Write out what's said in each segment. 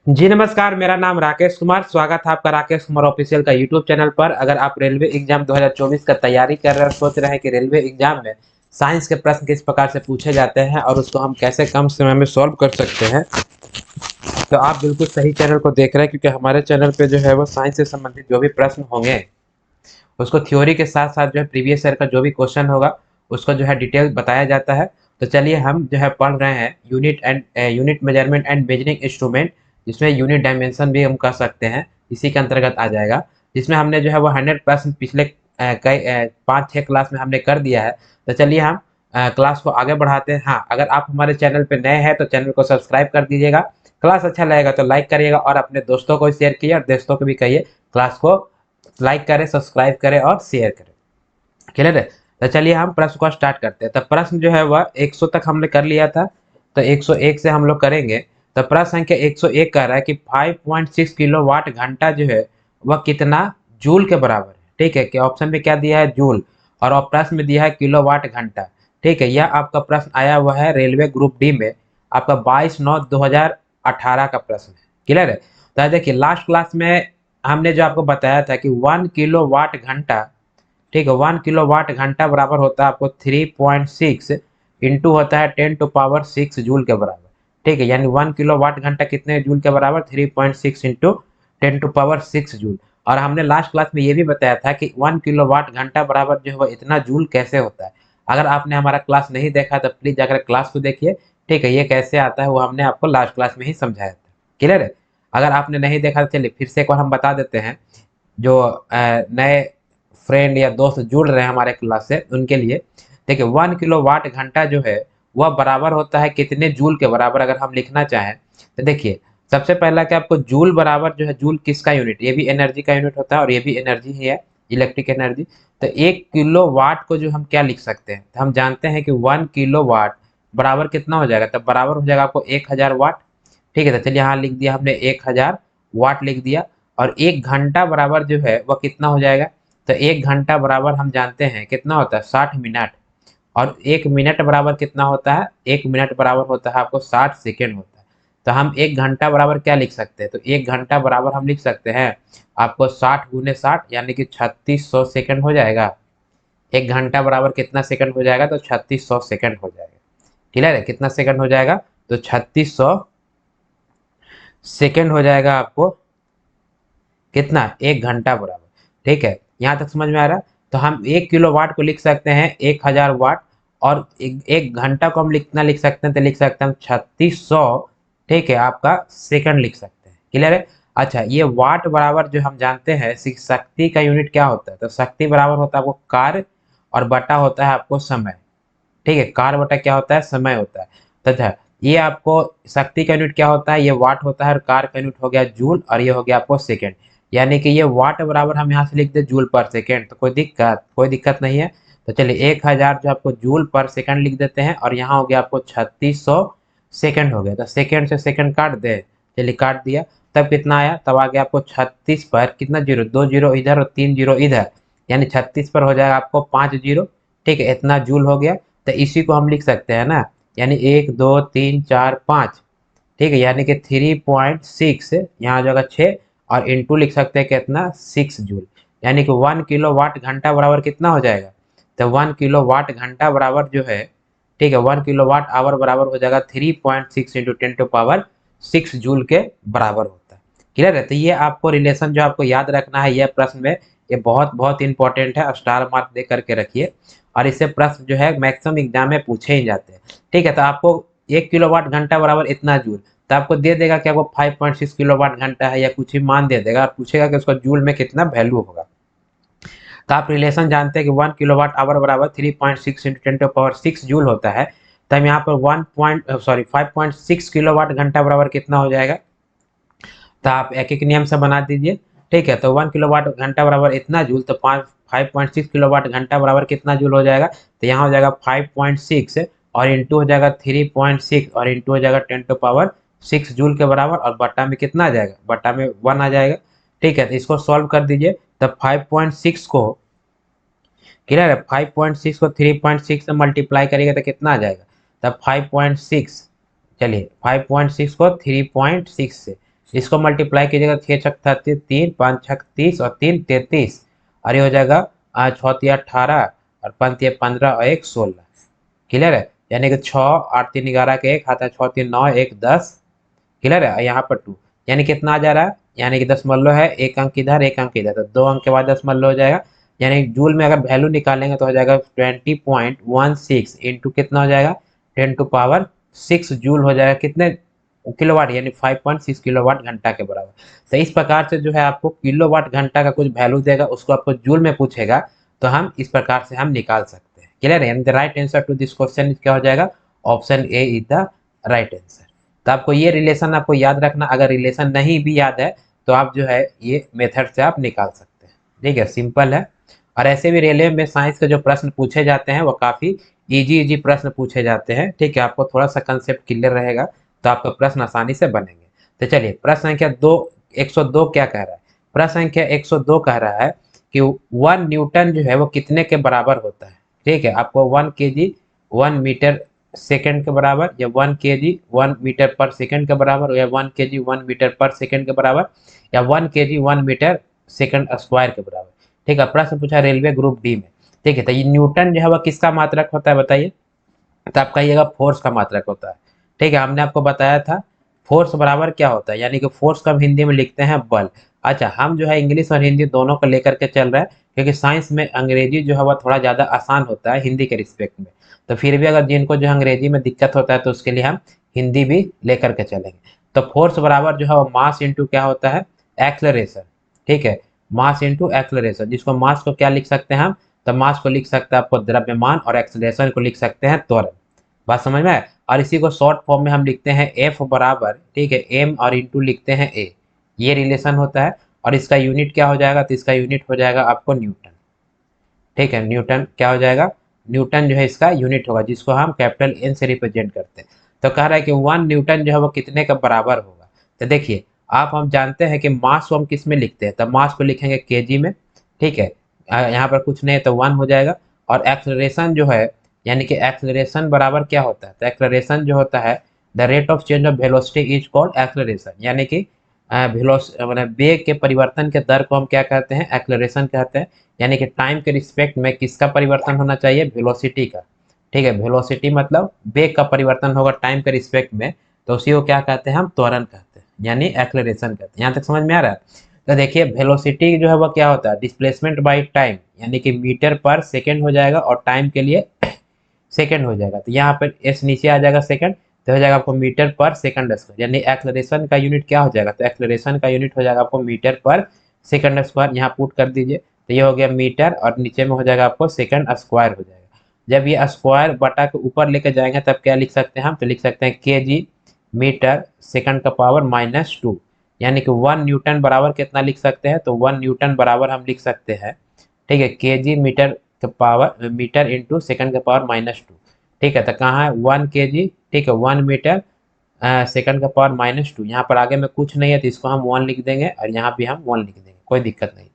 जी नमस्कार, मेरा नाम राकेश कुमार। स्वागत है आपका राकेश कुमार ऑफिशियल का यूट्यूब चैनल पर। अगर आप रेलवे एग्जाम 2024 का तैयारी कर रहे हैं, सोच रहे हैं कि रेलवे एग्जाम में साइंस के प्रश्न किस प्रकार से पूछे जाते हैं और उसको हम कैसे कम समय में सॉल्व कर सकते हैं, तो आप बिल्कुल सही चैनल को देख रहे हैं, क्योंकि हमारे चैनल पे जो है वो साइंस से संबंधित जो भी प्रश्न होंगे उसको थ्योरी के साथ साथ जो है प्रीवियस ईयर का जो भी क्वेश्चन होगा उसको जो है डिटेल बताया जाता है। तो चलिए हम जो है पढ़ रहे हैं unit measurement and measuring instrument, जिसमें यूनिट डायमेंशन भी हम कह सकते हैं, इसी के अंतर्गत आ जाएगा। जिसमें हमने जो है वो 100% पिछले कई 5-6 क्लास में हमने कर दिया है। तो चलिए हम क्लास को आगे बढ़ाते हैं। हाँ, अगर आप हमारे चैनल पे नए हैं तो चैनल को सब्सक्राइब कर दीजिएगा। क्लास अच्छा लगेगा तो लाइक करिएगा और अपने दोस्तों को शेयर कीजिए और दोस्तों को भी कहिए क्लास को लाइक करें, सब्सक्राइब करें और शेयर करें। क्लियर है? तो चलिए हम प्रश्न को स्टार्ट करते हैं। तो प्रश्न जो है वह 100 तक हमने कर लिया था, तो 101 से हम लोग करेंगे। तो प्रश्न संख्या 101 कह रहा है कि 5.6 किलोवाट घंटा जो है वह कितना जूल के बराबर है। ठीक है, कि ऑप्शन में क्या दिया है, जूल, और प्रश्न में दिया है किलोवाट घंटा। ठीक है, यह आपका प्रश्न आया हुआ है रेलवे ग्रुप डी में, आपका 22/9/2018 का प्रश्न है। क्लियर है? तो देखिए लास्ट क्लास में हमने जो आपको बताया था कि 1 किलोवाट घंटा, ठीक है, 1 किलोवाट घंटा बराबर होता है आपको 3.6 इंटू होता है 10⁻6 जूल के बराबर। ठीक है, यानी 1 किलोवाट घंटा कितने जूल के बराबर, 3.6 इंटू 10⁻6 जूल। और हमने लास्ट क्लास में ये भी बताया था कि 1 किलोवाट घंटा बराबर जो है वो इतना जूल कैसे होता है। अगर आपने हमारा क्लास नहीं देखा तो प्लीज जाकर क्लास को देखिए। ठीक है, ये कैसे आता है वो हमने आपको लास्ट क्लास में ही समझाया था। क्लियर है? अगर आपने नहीं देखा तो चलिए फिर से एक बार हम बता देते हैं, जो नए फ्रेंड या दोस्त जुड़ रहे हैं हमारे क्लास से उनके लिए। देखिए 1 किलोवाट घंटा जो है वह बराबर होता है कितने जूल के बराबर, अगर हम लिखना चाहें तो देखिए सबसे पहला कि आपको जूल बराबर जो है, जूल किसका यूनिट, ये भी एनर्जी का यूनिट होता है और ये भी एनर्जी ही है, इलेक्ट्रिक एनर्जी। तो 1 किलोवाट को जो हम क्या लिख सकते हैं, तो हम जानते हैं कि 1 किलोवाट बराबर कितना हो जाएगा, तब बराबर हो जाएगा आपको 1000 वाट। ठीक है, तो चलिए यहाँ लिख दिया हमने 1000 वाट लिख दिया। और 1 घंटा बराबर जो है वह कितना हो जाएगा, तो 1 घंटा बराबर हम जानते हैं कितना होता है, 60 मिनट। और 1 मिनट बराबर कितना होता है, 1 मिनट बराबर होता है आपको 60 सेकेंड होता है। तो हम 1 घंटा बराबर क्या लिख सकते हैं, तो 1 घंटा बराबर हम लिख सकते हैं आपको 60 × 60 यानी कि 3600 सेकेंड हो जाएगा। 1 घंटा बराबर कितना सेकंड हो जाएगा, तो 3600 सेकंड हो जाएगा। क्लियर है? कितना सेकंड हो जाएगा, तो 3600 सेकंड हो जाएगा आपको, कितना, 1 घंटा बराबर। ठीक है, यहाँ तक समझ में आ रहा है? तो हम 1 किलोवाट को लिख सकते हैं 1000 वाट, और एक घंटा को हम कितना लिख सकते हैं, तो लिख सकते हैं हम 3600, ठीक है, आपका सेकंड लिख सकते हैं। क्लियर है? अच्छा, ये वाट बराबर जो हम जानते हैं शक्ति का यूनिट क्या होता है, तो शक्ति बराबर होता है आपको कार्य और बटा होता है आपको समय। ठीक है, कार्य बटा क्या होता है, समय होता है। तथा ये आपको शक्ति का यूनिट क्या होता है, ये वाट होता है, और कार्य का यूनिट हो गया जूल, और ये हो गया आपको सेकंड। यानी कि ये वाट बराबर हम यहाँ से लिख दे जूल पर सेकंड, तो कोई दिक्कत नहीं है। तो चलिए 1000 जो आपको जूल पर सेकंड लिख देते हैं, और यहाँ हो गया आपको 3600 सेकंड हो गया। तो सेकंड से सेकंड काट दे, चलिए काट दिया। तब कितना आया, तब आ गया आपको 36 पर कितना जीरो, 2 जीरो इधर और 3 जीरो इधर, यानी 36 पर हो जाएगा आपको 5 जीरो। ठीक है, इतना जूल हो गया। तो इसी को हम लिख सकते हैं ना, यानी 1 2 3 4 5। ठीक है, यानी कि 3.6 यहाँ आ जाएगा 6, और इंटू लिख सकते हैं कितना, 6 जूल। यानी कि 1 किलोवाट घंटा बराबर कितना हो जाएगा, तो 1 किलोवाट घंटा बराबर जो है, ठीक है, 1 किलोवाट आवर बराबर हो जाएगा 3.6 इंटू 10⁻6 जूल के बराबर होता है। क्लियर है? तो ये आपको रिलेशन जो आपको याद रखना है, यह प्रश्न में ये बहुत बहुत इंपॉर्टेंट है, स्टार मार्क दे करके रखिए। और इससे प्रश्न जो है मैक्सिमम एग्जाम में पूछे ही जाते हैं। ठीक है, तो आपको 1 किलोवाट घंटा बराबर इतना जूल, तो आपको दे देगा कि आपको 5.6 किलोवाट घंटा है, या कुछ ही मान दे देगा और पूछेगा कि उसका जूल में कितना वैल्यू होगा। तो आप रिलेशन जानते हैं कि 1 किलोवाट आवर बराबर 3.6 इंटू 10⁻6 जूल होता है। तो हम यहाँ पर 5.6 किलोवाट घंटा बराबर कितना हो जाएगा, तो आप एक एक नियम से बना दीजिए। ठीक है, तो 1 किलोवाट घंटा बराबर इतना जूल, तो 5.6 किलोवाट घंटा बराबर कितना जूल हो जाएगा, तो यहाँ हो जाएगा 5.6, और इंटू हो जाएगा 3.6, और इंटू हो जाएगा 10⁻6 जूल के बराबर, और बट्टा में कितना आ जाएगा, बट्टा में 1 आ जाएगा। ठीक है, तो इसको सॉल्व कर दीजिए। तब 5.6 को, क्लियर है, 5.6 को 3.6 से मल्टीप्लाई करिएगा तो कितना आ जाएगा, तब 5.6, चलिए 5.6 को 3.6 से इसको मल्टीप्लाई कीजिएगा, 6 छक 3, 5 छक 30 और 3 33, और ये हो जाएगा 6 तिया 18 और 5 तिया 15 और 1 16। क्लियर है, यानी कि 6 8 3 11 के 1 आता है, 6 3 9 1 10। क्लियर है, यहाँ पर 2, यानी कितना आ जा रहा है, यानी कि दशमलव है, एक अंक इधर एक अंक इधर, तो 2 अंक के बाद दशमलव हो जाएगा। यानी जूल में अगर वैल्यू निकालेंगे तो हो जाएगा 20.16 इंटू कितना हो जाएगा 10⁻6 जूल हो जाएगा, कितने किलोवाट, यानी 5.6 किलोवाट घंटा के बराबर। तो इस प्रकार से जो है आपको किलोवाट घंटा का कुछ वैल्यू देगा, उसको आपको जूल में पूछेगा, तो हम इस प्रकार से हम निकाल सकते हैं। क्लियर है, the right answer to this question क्या हो जाएगा, option A is the right answer. तो आपको ये रिलेशन आपको याद रखना, अगर रिलेशन नहीं भी याद है तो आप जो है ये मेथड से आप निकाल सकते हैं। ठीक है, सिंपल है। और ऐसे भी रेलवे में साइंस के जो प्रश्न पूछे जाते हैं वो काफ़ी इजी प्रश्न पूछे जाते हैं। ठीक है, आपको थोड़ा सा कंसेप्ट क्लियर रहेगा तो आपका प्रश्न आसानी से बनेंगे। तो चलिए, प्रश्न संख्या 102 क्या कह रहा है। प्रश्न संख्या 102 कह रहा है कि 1 न्यूटन जो है वो कितने के बराबर होता है। ठीक है, आपको 1 kg 1 मीटर सेकंड के बराबर, या 1 kg 1 मीटर पर सेकंड के बराबर, या 1 kg 1 मीटर पर सेकंड के बराबर, या 1 kg 1 मीटर सेकंड स्क्वायर के बराबर। ठीक है, प्रश्न पूछा रेलवे ग्रुप डी में। ठीक है, तो ये न्यूटन जो है वह किसका मात्रक होता है बताइए। तो आप कहिएगा फोर्स का मात्रक होता है। ठीक है, हमने आपको बताया था फोर्स बराबर क्या होता है, यानी कि फोर्स का हम हिंदी में लिखते हैं बल। अच्छा, हम जो है इंग्लिश और हिंदी दोनों को लेकर के चल रहे हैं, क्योंकि साइंस में अंग्रेजी जो है वह थोड़ा ज़्यादा आसान होता है हिंदी के रिस्पेक्ट में। तो फिर भी अगर जिनको जो अंग्रेजी में दिक्कत होता है तो उसके लिए हम हिंदी भी लेकर के चलेंगे। तो फोर्स बराबर जो है वो मास इंटू क्या होता है, एक्सलरेशन। ठीक है, मास इंटू एक्सलरेशन, जिसको मास को क्या लिख सकते हैं हम, तो मास को लिख सकते हैं आपको द्रव्यमान, और एक्सलरेशन को लिख सकते हैं त्वरण। बात समझ में आए। और इसी को शॉर्ट फॉर्म में हम लिखते हैं एफ बराबर, ठीक है, एम और इंटू लिखते हैं ए। ये रिलेशन होता है। और इसका यूनिट क्या हो जाएगा, तो इसका यूनिट हो जाएगा आपको न्यूटन। ठीक है, न्यूटन क्या हो जाएगा, न्यूटन जो है इसका यूनिट होगा, जिसको हम कैपिटल एन से रिप्रेजेंट करते हैं। तो कह रहा है कि 1 न्यूटन जो है वो कितने का बराबर होगा। तो देखिए, आप हम जानते हैं कि मास को हम किस में लिखते हैं, तो मास को लिखेंगे केजी में। ठीक है, यहाँ पर कुछ नहीं है तो 1 हो जाएगा। और एक्सलरेशन जो है, यानी कि एक्सलरेशन बराबर क्या होता है, तो एक्सलरेशन जो होता है, the rate of change of velocity is called acceleration, यानी कि मतलब वेग के परिवर्तन के दर को हम क्या कहते हैं, एक्सलरेशन कहते हैं। यानी कि टाइम के रिस्पेक्ट में किसका परिवर्तन होना चाहिए, वेलोसिटी का। ठीक है, वेलोसिटी मतलब वेग का परिवर्तन होगा टाइम के रिस्पेक्ट में, तो उसी को क्या कहते हैं, हम त्वरण कहते हैं, यानी एक्सलरेशन कहते हैं। यहाँ तक समझ में आ रहा है। तो देखिए, वेलोसिटी जो है वह क्या होता है, डिस्प्लेसमेंट बाय टाइम, यानी कि मीटर पर सेकेंड हो जाएगा, और टाइम के लिए सेकंड हो जाएगा। तो यहाँ पर एस नीचे आ जाएगा सेकंड, तो हो जाएगा आपको मीटर पर सेकंड स्क्वायर, यानी एक्सलरेशन का यूनिट क्या हो जाएगा, तो एक्सलरेशन का यूनिट हो जाएगा आपको मीटर पर सेकंड स्क्वायर। यहाँ पुट कर दीजिए, तो ये हो गया मीटर, और नीचे में हो जाएगा आपको सेकंड स्क्वायर हो जाएगा। जब ये स्क्वायर बटा के ऊपर लेके जाएंगे तब क्या लिख सकते हैं हम, तो लिख सकते हैं केजी मीटर सेकंड का पावर -2, यानी कि 1 न्यूटन बराबर कितना लिख सकते हैं, तो 1 न्यूटन बराबर हम लिख सकते हैं, ठीक है, केजी मीटर का पावर मीटर इंटू सेकंड का पावर -2। ठीक है, तो कहाँ है 1 kg, ठीक है, 1 मीटर सेकंड का पावर -2। यहाँ पर आगे में कुछ नहीं है तो इसको हम 1 लिख देंगे, और यहाँ भी हम 1 लिख देंगे, कोई दिक्कत नहीं।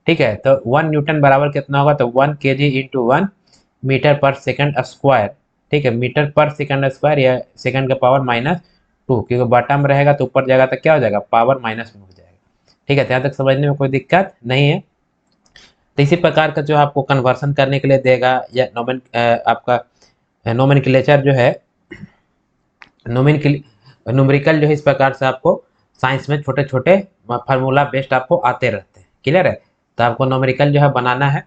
ठीक है, तो 1 न्यूटन बराबर कितना होगा, तो 1 kg इंटू 1 मीटर पर सेकंड स्क्वायर। ठीक है, मीटर पर सेकंड स्क्वायर, या सेकंड का पावर -2, क्योंकि बॉटम रहेगा तो ऊपर जाएगा तो क्या हो जाएगा, पावर माइनस में हो जाएगा। ठीक है, यहाँ तक समझने में कोई दिक्कत नहीं है। तो इसी प्रकार का जो आपको कन्वर्सन करने के लिए देगा, या आपका नोमेनक्लेचर जो है, न्यूमेरिकल जो है, इस प्रकार से आपको साइंस में छोटे छोटे फार्मूला बेस्ड आपको आते रहते हैं। क्लियर है, तो आपको नोमेरिकल जो है बनाना है।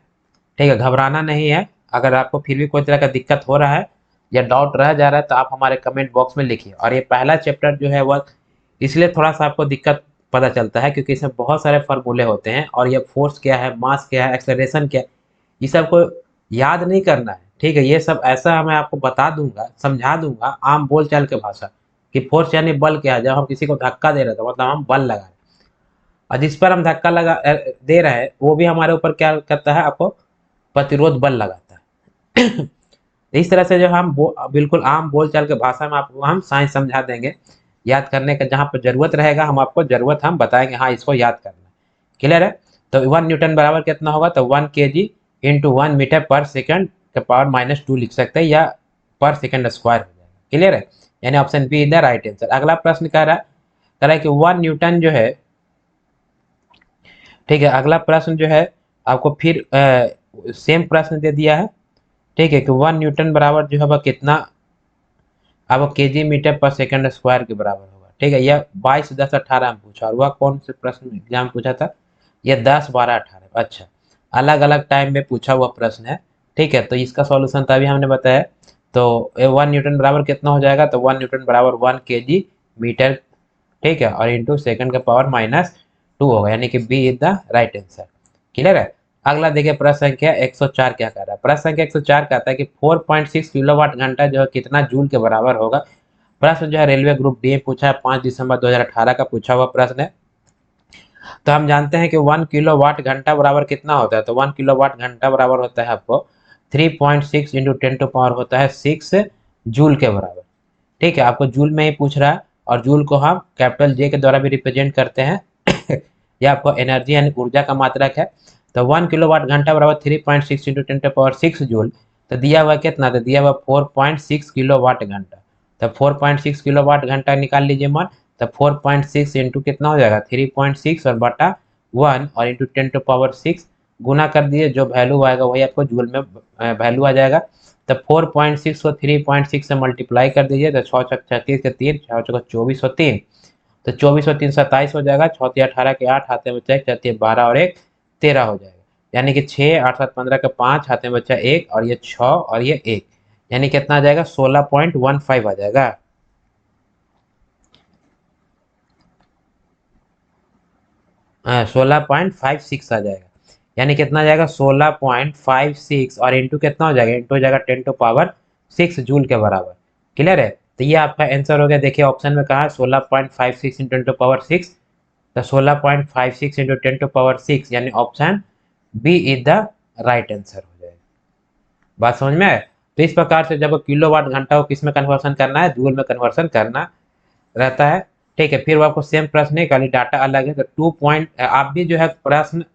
ठीक है, घबराना नहीं है। अगर आपको फिर भी कोई तरह का दिक्कत हो रहा है या डाउट रह जा रहा है तो आप हमारे कमेंट बॉक्स में लिखिए। और ये पहला चैप्टर जो है वह इसलिए थोड़ा सा आपको दिक्कत पता चलता है, क्योंकि इसमें बहुत सारे फार्मूले होते हैं, और ये फोर्स क्या है, मास क्या है, एक्सेलरेशन क्या है, ये सब को याद नहीं करना है। ठीक है, ये सब ऐसा मैं आपको बता दूंगा, समझा दूंगा आम बोल चाल के भाषा, कि फोर्स यानी बल क्या है। जब हम किसी को धक्का दे रहे थे मतलब हम बल लगा रहे हैं, और जिस पर हम धक्का दे रहे हैं वो भी हमारे ऊपर क्या करता है, आपको प्रतिरोध बल लगाता है। इस तरह से जो हम बिल्कुल आम बोलचाल के भाषा में आपको हम साइंस समझा देंगे। याद करने का जहाँ पर जरूरत रहेगा हम आपको जरूरत हम बताएंगे, हाँ इसको याद करना है। क्लियर है, तो 1 न्यूटन बराबर कितना होगा, तो 1 kg इंटू 1 मीटर पर सेकंड का पावर -2 लिख सकते हैं, या पर सेकंड स्क्वायर हो जाएगा। क्लियर है, यानी option B is the right answer. अगला प्रश्न कह रहा है, कह रहा है कि 1 न्यूटन जो है, ठीक है। अगला प्रश्न जो है आपको फिर सेम प्रश्न दे दिया है, ठीक है, कि 1 न्यूटन बराबर जो है वह कितना अब केजी मीटर पर सेकंड स्क्वायर के बराबर होगा, ठीक है। यह 22, 10, 18 में पूछा, और वह कौन से प्रश्न एग्जाम पूछा था, यह 10, 12, 18। अच्छा, अलग अलग टाइम में पूछा हुआ प्रश्न है, ठीक है। तो इसका सॉल्यूशन तभी हमने बताया। तो 1 न्यूटन बराबर कितना हो जाएगा, तो 1 न्यूटन बराबर 1 केजी मीटर, ठीक है, और इंटू सेकंड का पावर -2 होगा, यानी कि B is the right answer. Clear है। अगला देखिए प्रश्न संख्या 104 क्या कह रहा है। प्रश्न संख्या 104 कहता है कि 4.6 किलोवाट घंटा जो है कितना जूल के बराबर होगा। प्रश्न जो है रेलवे ग्रुप डी में पूछा है, 5 दिसंबर 2018 का पूछा हुआ प्रश्न है। तो हम जानते हैं कि 1 किलोवाट घंटा बराबर कितना होता है, तो 1 किलोवाट घंटा बराबर होता है आपको 3.6 इंटू 10 टू पावर होता है 6 जूल के बराबर, ठीक है। आपको जूल में ही पूछ रहा है, और जूल को हम कैपिटल जे के द्वारा भी रिप्रेजेंट करते हैं। यह आपको एनर्जी यानी ऊर्जा का मात्रक है। तो 1 किलोवाट घंटा बराबर 3.6 इंटू 10 टू पावर 6 जूल। तो दिया हुआ कितना, तो दिया हुआ 4.6 किलोवाट घंटा। तो 4.6 किलोवाट घंटा निकाल लीजिए मान। तो 4.6 इंटू कितना हो जाएगा 3.6 और बटा 1 और इंटू 10 टू पावर 6 गुना कर दिए, जो वैल्यू आएगा वही आपको जूल में वैल्यू आ जाएगा। तो 4.6 को 3.6 से मल्टीप्लाई कर दीजिए, तो 6×6 = 36 के 3, 6×4 = 24 और 3, तो 24 और 3 27 हो जाएगा। 6×3 = 18 के 8, हाथ में बचा 1, 4×3 = 12 और 1 13 हो जाएगा। यानी कि 6, 8, 7, 15 के 5, हाथ में बचा 1 और ये 6 और ये 1, यानी कितना आ जाएगा 16.15 आ जाएगा। 16.56 आ जाएगा, यानी कितना आ जाएगा 16.56 और इंटू कितना हो जाएगा, इंटू हो जाएगा 10 टू पावर 6 जूल के बराबर। क्लियर है। तो ये आपका आंसर हो गया। देखिए ऑप्शन में कहा है 16.56 इंटू 10 टू पावर 6, तो 16.56 इंटू 10 टू पावर 6 यानी option B is the right answer हो जाएगा। बात समझ में आए। तो इस प्रकार से जब किलोवाट घंटा को किस में कन्वर्सन करना है, जूल में कन्वर्सन करना रहता है, ठीक है। फिर वो आपको सेम प्रश्न है, खाली डाटा अलग है। तो 2 पॉइंट आप भी जो है प्रश्न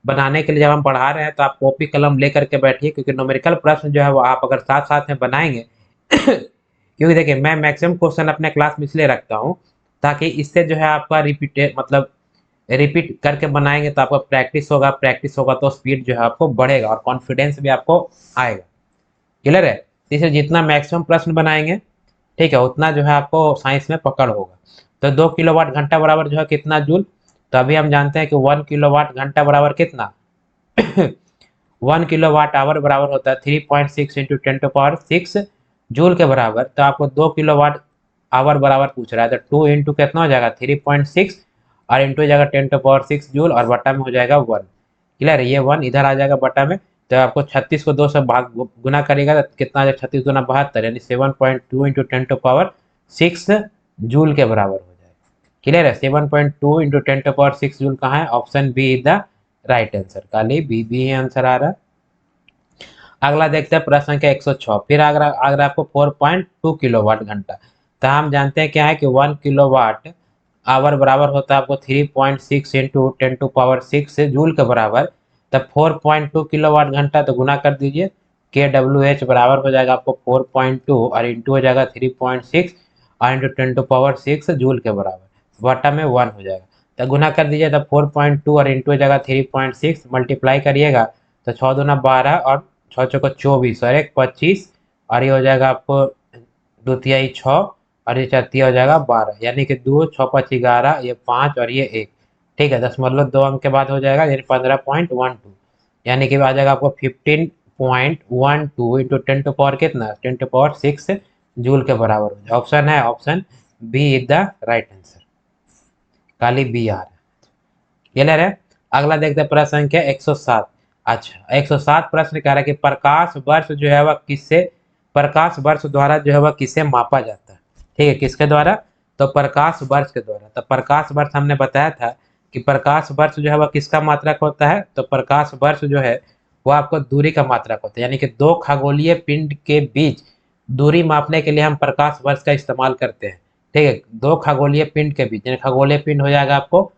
बनाने के लिए जब हम पढ़ा रहे हैं तो आप कॉपी कलम लेकर के बैठिए, क्योंकि न्यूमेरिकल प्रश्न जो है वो आप अगर साथ साथ में बनाएंगे क्योंकि देखिए मैं मैक्सिमम क्वेश्चन अपने क्लास में इसलिए रखता हूँ ताकि इससे जो है आपका रिपीट मतलब रिपीट करके बनाएंगे तो आपका प्रैक्टिस होगा तो स्पीड जो है आपको बढ़ेगा और कॉन्फिडेंस भी आपको आएगा। क्लियर है। तो इसे जितना मैक्सिमम प्रश्न बनाएंगे, ठीक है, उतना जो है आपको साइंस में पकड़ होगा। तो 2 किलोवाट घंटा बराबर जो है कितना जूल, तो अभी हम जानते हैं कि 1 किलोवाट घंटा बराबर कितना 1 किलोवाट आवर बराबर होता है 3.6 इंटू 10 टू पावर 6 जूल के बराबर। तो आपको 2 किलोवाट आवर बराबर पूछ रहा है, तो 2 इंटू कितना हो जाएगा 3.6 और इंटू हो जाएगा 10 टू पावर 6 जूल और बटा में हो जाएगा 1। क्लियर है। ये 1 इधर आ जाएगा बटा में। तो आपको 36 को 2 से भाग गुना करेगा तो कितना आ जाएगा 36 गुना 72 यानी 7.2 इंटू 10 टू पावर 6 जूल के बराबर हो जाएगा। क्लियर है। 7.2 इंटू 10 टू पावर 6 जूल कहाँ है, option B is the right answer. खाली बी बी ही आंसर आ रहा है। अगला देखते हैं प्रश्न संख्या 106। फिर अगर आपको 4.2 किलोवाट घंटा, तो हम जानते हैं क्या है कि 1 किलोवाट आवर बराबर होता है आपको 3.6 इंटू 10 टू पावर 6 से जूल के बराबर। तब 4.2 किलोवाट घंटा तो गुना कर दीजिए, के डब्ल्यू एच बराबर हो जाएगा आपको 4.2 और इंटू हो जाएगा 3.6 और इंटू 10 टू पावर 6 जूल के बराबर बटा में 1 हो जाएगा। तो गुना कर दीजिए, तब 4.2 और इंटू हो जाएगा 3.6 मल्टीप्लाई करिएगा, तो 6 दूना 12 और 6 चौको 24 और 1 25 और ये हो जाएगा आपको द्वितीय 6 और ये चौथिया हो जाएगा 12, यानी कि 2 6 5 11 ये 5 और ये 1, ठीक है। 10.2 अंक के बाद हो जाएगा यानी 15.12, यानी कि आ जाएगा आपको 15.12 इंटू 10 टू पावर कितना 10 टू पावर 6 जूल के बराबर हो जाए। ऑप्शन है option B is the right answer. खाली बी आ रहा है। क्लियर है। अगला देखते हैं प्रश्न संख्या 107। अच्छा 107 प्रश्न कह रहा है कि प्रकाश वर्ष जो है वह किससे प्रकाश वर्ष द्वारा जो है वह किसे मापा जाता है, ठीक है, किसके द्वारा, तो प्रकाश वर्ष के द्वारा। तो प्रकाश वर्ष हमने बताया था कि प्रकाश वर्ष जो है वह किसका मात्रक होता है, तो प्रकाश वर्ष जो है वह आपको दूरी का मात्रक होता है, यानी कि दो खगोलीय पिंड के बीच दूरी मापने के लिए हम प्रकाश वर्ष का इस्तेमाल करते हैं, ठीक है। दो खगोलीय पिंड के बीच, यानी खगोलीय पिंड हो जाएगा आपको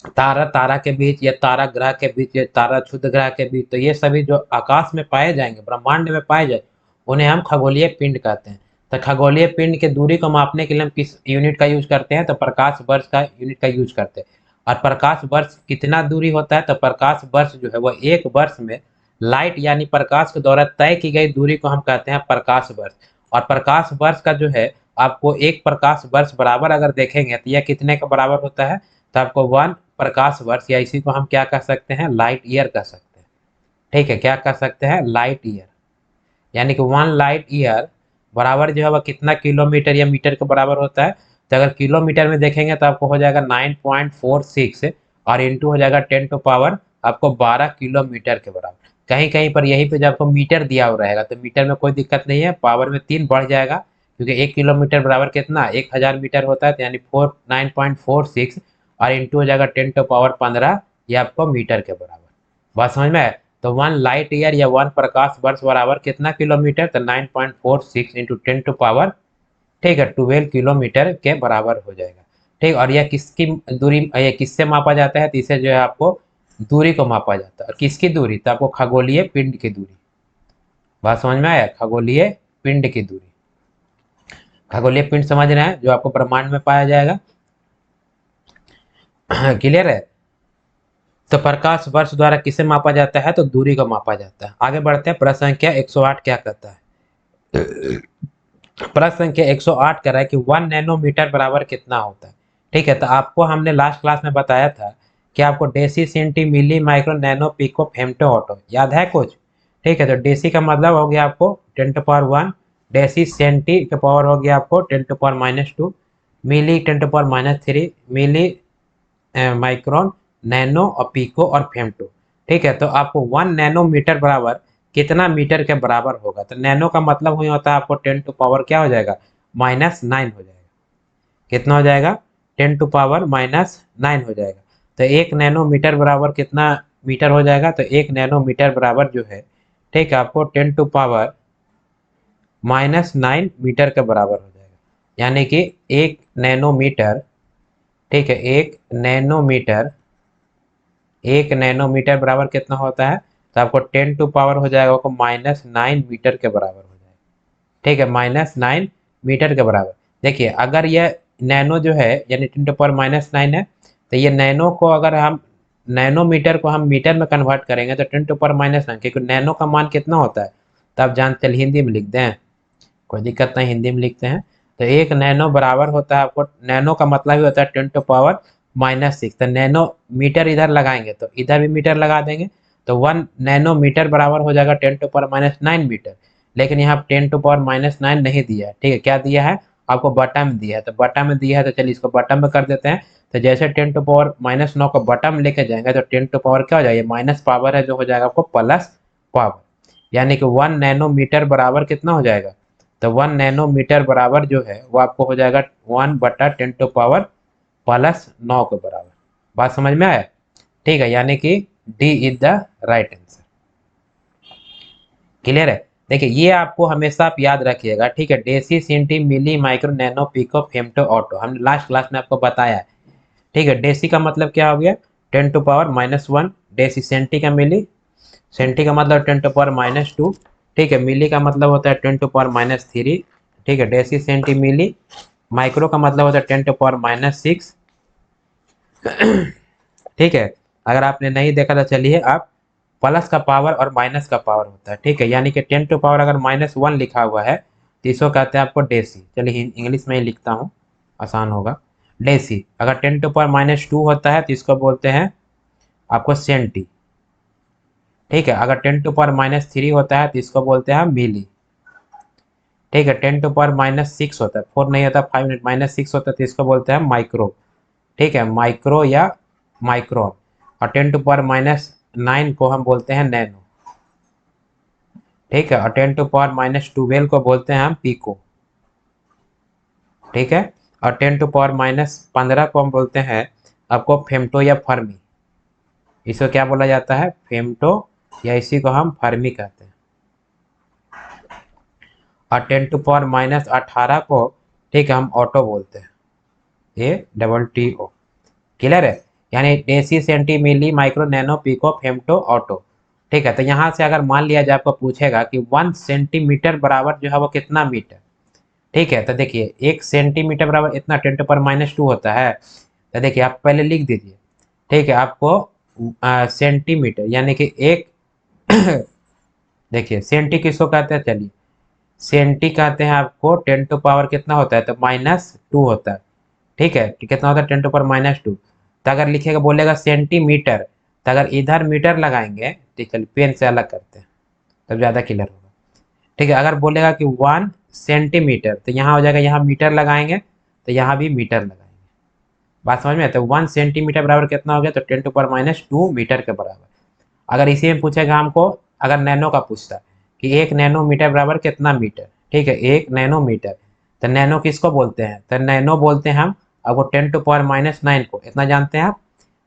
तारा तारा के बीच या तारा ग्रह के बीच या तारा क्षुद्र ग्रह के बीच। तो ये सभी जो आकाश में पाए जाएंगे ब्रह्मांड में पाए जाए उन्हें हम खगोलीय पिंड कहते हैं। तो खगोलीय पिंड के दूरी को मापने के लिए हम किस यूनिट का यूज करते हैं? तो प्रकाश वर्ष का यूनिट का यूज करते हैं। और प्रकाश वर्ष कितना दूरी होता है? तो प्रकाश वर्ष जो है वह एक वर्ष में लाइट यानी प्रकाश के द्वारा तय की गई दूरी को हम कहते हैं प्रकाश वर्ष। और प्रकाश वर्ष का जो है आपको एक प्रकाश वर्ष बराबर अगर देखेंगे तो यह कितने का बराबर होता है? तो आपको 1 प्रकाश वर्ष, या इसी को हम क्या कह सकते हैं? लाइट ईयर कह सकते हैं। ठीक है, क्या कह सकते हैं? Light year. यानी कि 1 लाइट ईयर बराबर जो है वह कितना किलोमीटर या मीटर के बराबर होता है? तो अगर किलोमीटर में देखेंगे तो आपको हो जाएगा 9.46 और इंटू हो जाएगा 10 टू पावर आपको 12 किलोमीटर के बराबर। कहीं कहीं पर यहीं पे जब आपको मीटर दिया हुआ रहेगा तो मीटर में कोई दिक्कत नहीं है, पावर में 3 बढ़ जाएगा, क्योंकि 1 किलोमीटर बराबर कितना? 1000 मीटर होता है। तो यानी 9.46 और इंटू हो जाएगा 10 टू पावर 15, ये आपको मीटर के बराबर। बात समझ में आए? तो 1 लाइट ईयर या 1 प्रकाश वर्ष बराबर कितना किलोमीटर? तो 9.46 इंटू 10 टू पावर, ठीक है, 12 किलोमीटर के बराबर हो जाएगा। ठीक, और यह किसकी दूरी, ये किससे मापा जाता है? तो इसे जो है आपको दूरी को मापा जाता है। और किसकी दूरी? तो आपको खगोलीय पिंड की दूरी। बात समझ में आया? खगोलीय पिंड की दूरी। खगोलीय पिंड समझ रहे हैं, जो आपको ब्रह्मांड में पाया जाएगा। क्लियर है? तो प्रकाश वर्ष द्वारा किसे मापा जाता है? तो दूरी को मापा जाता है। आगे बढ़ते हैं, प्रश्न संख्या 108 क्या कहता है? प्रश्न संख्या 108 कह रहा है कि 1 नैनोमीटर बराबर कितना होता है? ठीक है, तो आपको हमने लास्ट क्लास में बताया था कि आपको deci, centi, milli, micro, nano, pico, femto, atto याद है कुछ? ठीक है, तो डेसी का मतलब हो गया आपको 10 टू पावर 1, डेसी सेंटी का पावर हो गया आपको 10 to power -2, milli 10 to power -3, milli micron, nano और पिको और फेम्टो। ठीक है, तो आपको 1 नैनोमीटर बराबर कितना मीटर के बराबर होगा? तो नैनो का मतलब हुई होता है आपको 10 टू पावर क्या हो जाएगा? -9 हो जाएगा। कितना हो जाएगा? 10 टू पावर -9 हो जाएगा। तो 1 नैनोमीटर बराबर कितना मीटर हो जाएगा? तो 1 नैनोमीटर बराबर जो है, ठीक है, आपको 10 टू पावर -9 मीटर के बराबर हो जाएगा। यानी कि 1 नैनोमीटर, ठीक है, 1 नैनोमीटर बराबर कितना होता है? तो आपको 10 टू पावर हो जाएगा आपको -9 मीटर के बराबर हो जाएगा। ठीक है, -9 मीटर के बराबर। देखिए, अगर यह नैनो जो है यानी 10 टू पावर -9 है, तो ये नैनो को अगर हम नैनोमीटर को हम मीटर में कन्वर्ट करेंगे तो 10 टू पावर -9, क्योंकि नैनो का मान कितना होता है? तो आप जानते हैं, हिंदी में लिख दें, कोई दिक्कत नहीं, हिंदी में लिखते हैं। तो 1 नैनो बराबर होता है आपको, नैनो का मतलब ही होता है 10 टू पावर -6। तो नैनो मीटर इधर लगाएंगे तो इधर भी मीटर लगा देंगे, तो 1 नैनोमीटर बराबर हो जाएगा 10 टू पावर -9 मीटर। लेकिन यहाँ 10 टू पावर -9 नहीं दिया है। ठीक है, क्या दिया है? आपको बटा में दिया है। तो बटा में दिया है तो चलिए इसको बटा में कर देते हैं। तो जैसे 10 टू पावर -9 को बटा में लेके जाएंगे तो 10 टू पावर क्या हो जाएगा? माइनस पावर है जो हो जाएगा आपको प्लस पावर। यानी कि 1 नैनोमीटर बराबर कितना हो जाएगा? तो 1 नैनोमीटर बराबर जो है वो आपको हो जाएगा 1/10 टू पावर +9 के बराबर। बात समझ में आया? ठीक है, यानी कि D is the right answer. Clear है? देखिए, ये आपको हमेशा आप याद रखिएगा। ठीक है, deci, centi, milli, micro, nano, pico, femto, atto हमने लास्ट क्लास में आपको बताया है। ठीक है, डेसी का मतलब क्या हो गया? 10 टू पावर -1 डेसी। सेंटी का मिली, सेंटी का मतलब 10 टू पावर -2। ठीक है, मिली का मतलब होता है 10 टू पावर -3। ठीक है, डेसी, सेंटी, मिली। माइक्रो का मतलब होता है 10 टू पावर -6। ठीक है, अगर आपने नहीं देखा तो चलिए, आप प्लस का पावर और माइनस का पावर होता है। ठीक है, यानी कि 10 टू पावर अगर -1 लिखा हुआ है तो इसको कहते हैं आपको डेसी। चलिए इंग्लिश में ही लिखता हूँ, आसान होगा। डेसी। अगर 10 टू पावर -2 होता है तो इसको बोलते हैं आपको सेंटी। ठीक है, अगर 10 टू पावर -3 होता है तो इसको बोलते हैं मिली। ठीक है, 10 टू पावर -6 होता है, 4 नहीं होता, 5 मिनट -6 होता है तो इसको बोलते हैं माइक्रो। ठीक है, माइक्रो या माइक्रोन। और 10 टू पावर -9 को हम बोलते हैं नैनो। ठीक है, और 10 टू पावर -12 को बोलते हैं हम पिको। ठीक है, और 10 टू पावर -15 को हम बोलते हैं आपको फेम्टो या फर्मी। इसको क्या बोला जाता है? फेम्टो, या इसी को हम फर्मी कहते हैं। और 10 टू पावर -18 को, ठीक है, हम ऑटो बोलते हैं, ATTO। क्लियर है? यानी deci, centi, milli, micro, nano, pico, femto, atto. ठीक है, तो यहाँ से अगर मान लिया जाए आपको पूछेगा कि 1 सेंटीमीटर बराबर जो है वो कितना मीटर, ठीक है, तो देखिए 1 सेंटीमीटर बराबर इतना 10⁻² होता है। तो देखिए आप पहले लिख दीजिए। ठीक है, आपको सेंटीमीटर यानी कि एक देखिए सेंटी किसको कहते हैं, चलिए सेंटी कहते हैं आपको 10 टू पावर कितना होता है, तो -2 होता है। ठीक है, कि कितना होता है 10⁻²। तो अगर लिखेगा बोलेगा सेंटीमीटर, तो अगर इधर मीटर लगाएंगे, ठीक है पेन से अलग करते हैं तब ज़्यादा क्लियर होगा। ठीक है, अगर बोलेगा कि 1 सेंटीमीटर, तो यहाँ हो जाएगा, यहाँ मीटर लगाएंगे तो यहाँ भी मीटर लगाएंगे। बात समझ में आया? तो 1 सेंटीमीटर बराबर कितना हो गया, तो 10⁻² मीटर के बराबर। अगर इसी में पूछेगा हमको, अगर नैनो का पूछता है कि 1 नैनोमीटर बराबर कितना मीटर, ठीक है 1 नैनोमीटर, तो नैनो किसको बोलते हैं, तो नैनो बोलते हैं हम आपको 10⁻⁹ को, इतना जानते हैं आप।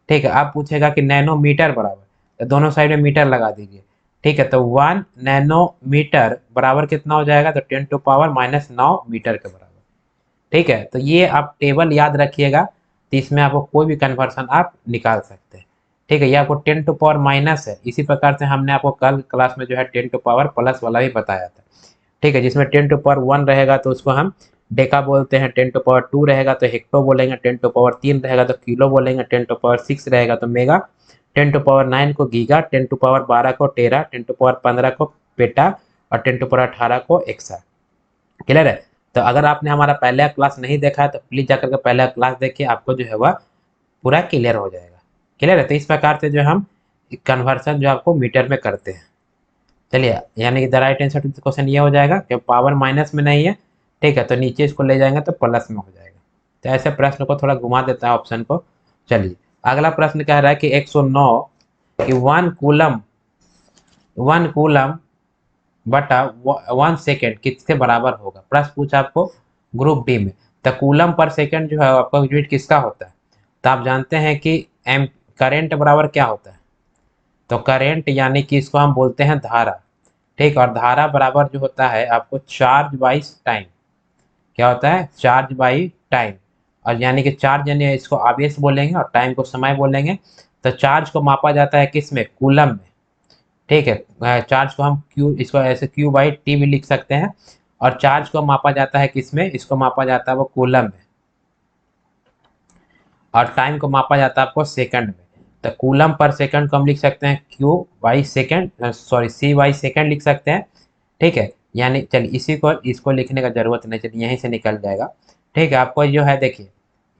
ठीक है, अब पूछेगा कि नैनोमीटर बराबर, तो दोनों साइड में मीटर लगा दीजिए। ठीक है, तो 1 नैनोमीटर बराबर कितना हो जाएगा, तो 10⁻⁹ मीटर के बराबर। ठीक है, तो ये आप टेबल याद रखिएगा, तो इसमें आपको कोई भी कन्वर्सन आप निकाल सकते हैं। ठीक है, ये आपको 10⁻⁻ है। इसी प्रकार से हमने आपको कल क्लास में जो है 10⁻+ वाला भी बताया था। ठीक है, जिसमें 10⁻1 रहेगा तो उसको हम डेका बोलते हैं, 10⁻2 रहेगा तो हेक्टो बोलेंगे, 10⁻3 रहेगा तो किलो बोलेंगे, 10⁻6 रहेगा तो मेगा, 10⁻9 को गीगा, 10⁻12 को टेरा, 10⁻15 को पेटा और 10⁻18 को एक्सा। क्लियर है? तो अगर आपने हमारा पहला क्लास नहीं देखा है तो प्लीज जाकर के पहला क्लास देखिए, आपको जो है वह पूरा क्लियर हो जाएगा। क्लियर है? तो इस प्रकार से जो हम कन्वर्सन जो आपको मीटर में करते हैं। चलिए, यानी कि the right answer to question ये हो जाएगा कि पावर माइनस में नहीं है। ठीक है, तो नीचे इसको ले जाएंगे तो प्लस में हो जाएगा। तो ऐसे प्रश्न को थोड़ा घुमा देता है ऑप्शन को। चलिए, अगला प्रश्न कह रहा है कि 109 कि 1 कूलम बटा 1 सेकेंड किसके बराबर होगा। प्रश्न पूछा आपको ग्रुप डी में। तो कूलम पर सेकेंड जो है आपका यूनिट किसका होता है, तो आप जानते हैं कि एम करेंट बराबर क्या होता है, तो करेंट यानी कि इसको हम बोलते हैं धारा। ठीक, और धारा बराबर जो होता है आपको चार्ज बाई टाइम। क्या होता है, चार्ज बाई टाइम। और यानी कि चार्ज यानी इसको आवेश बोलेंगे और टाइम को समय बोलेंगे। तो चार्ज को मापा जाता है किस में, कूलम में। ठीक है, चार्ज को हम क्यू, इसको ऐसे क्यू बाई टी भी लिख सकते हैं। और चार्ज को मापा जाता है किस में, इसको मापा जाता है वो कूलम में। और टाइम को मापा जाता है आपको सेकंड में। तो कूलम पर सेकंड को हम लिख सकते हैं Q by second, sorry C by second लिख सकते हैं। ठीक है, यानी चलिए इसी को इसको लिखने का जरूरत नहीं, चलिए यहीं से निकल जाएगा। ठीक है, आपको जो है देखिए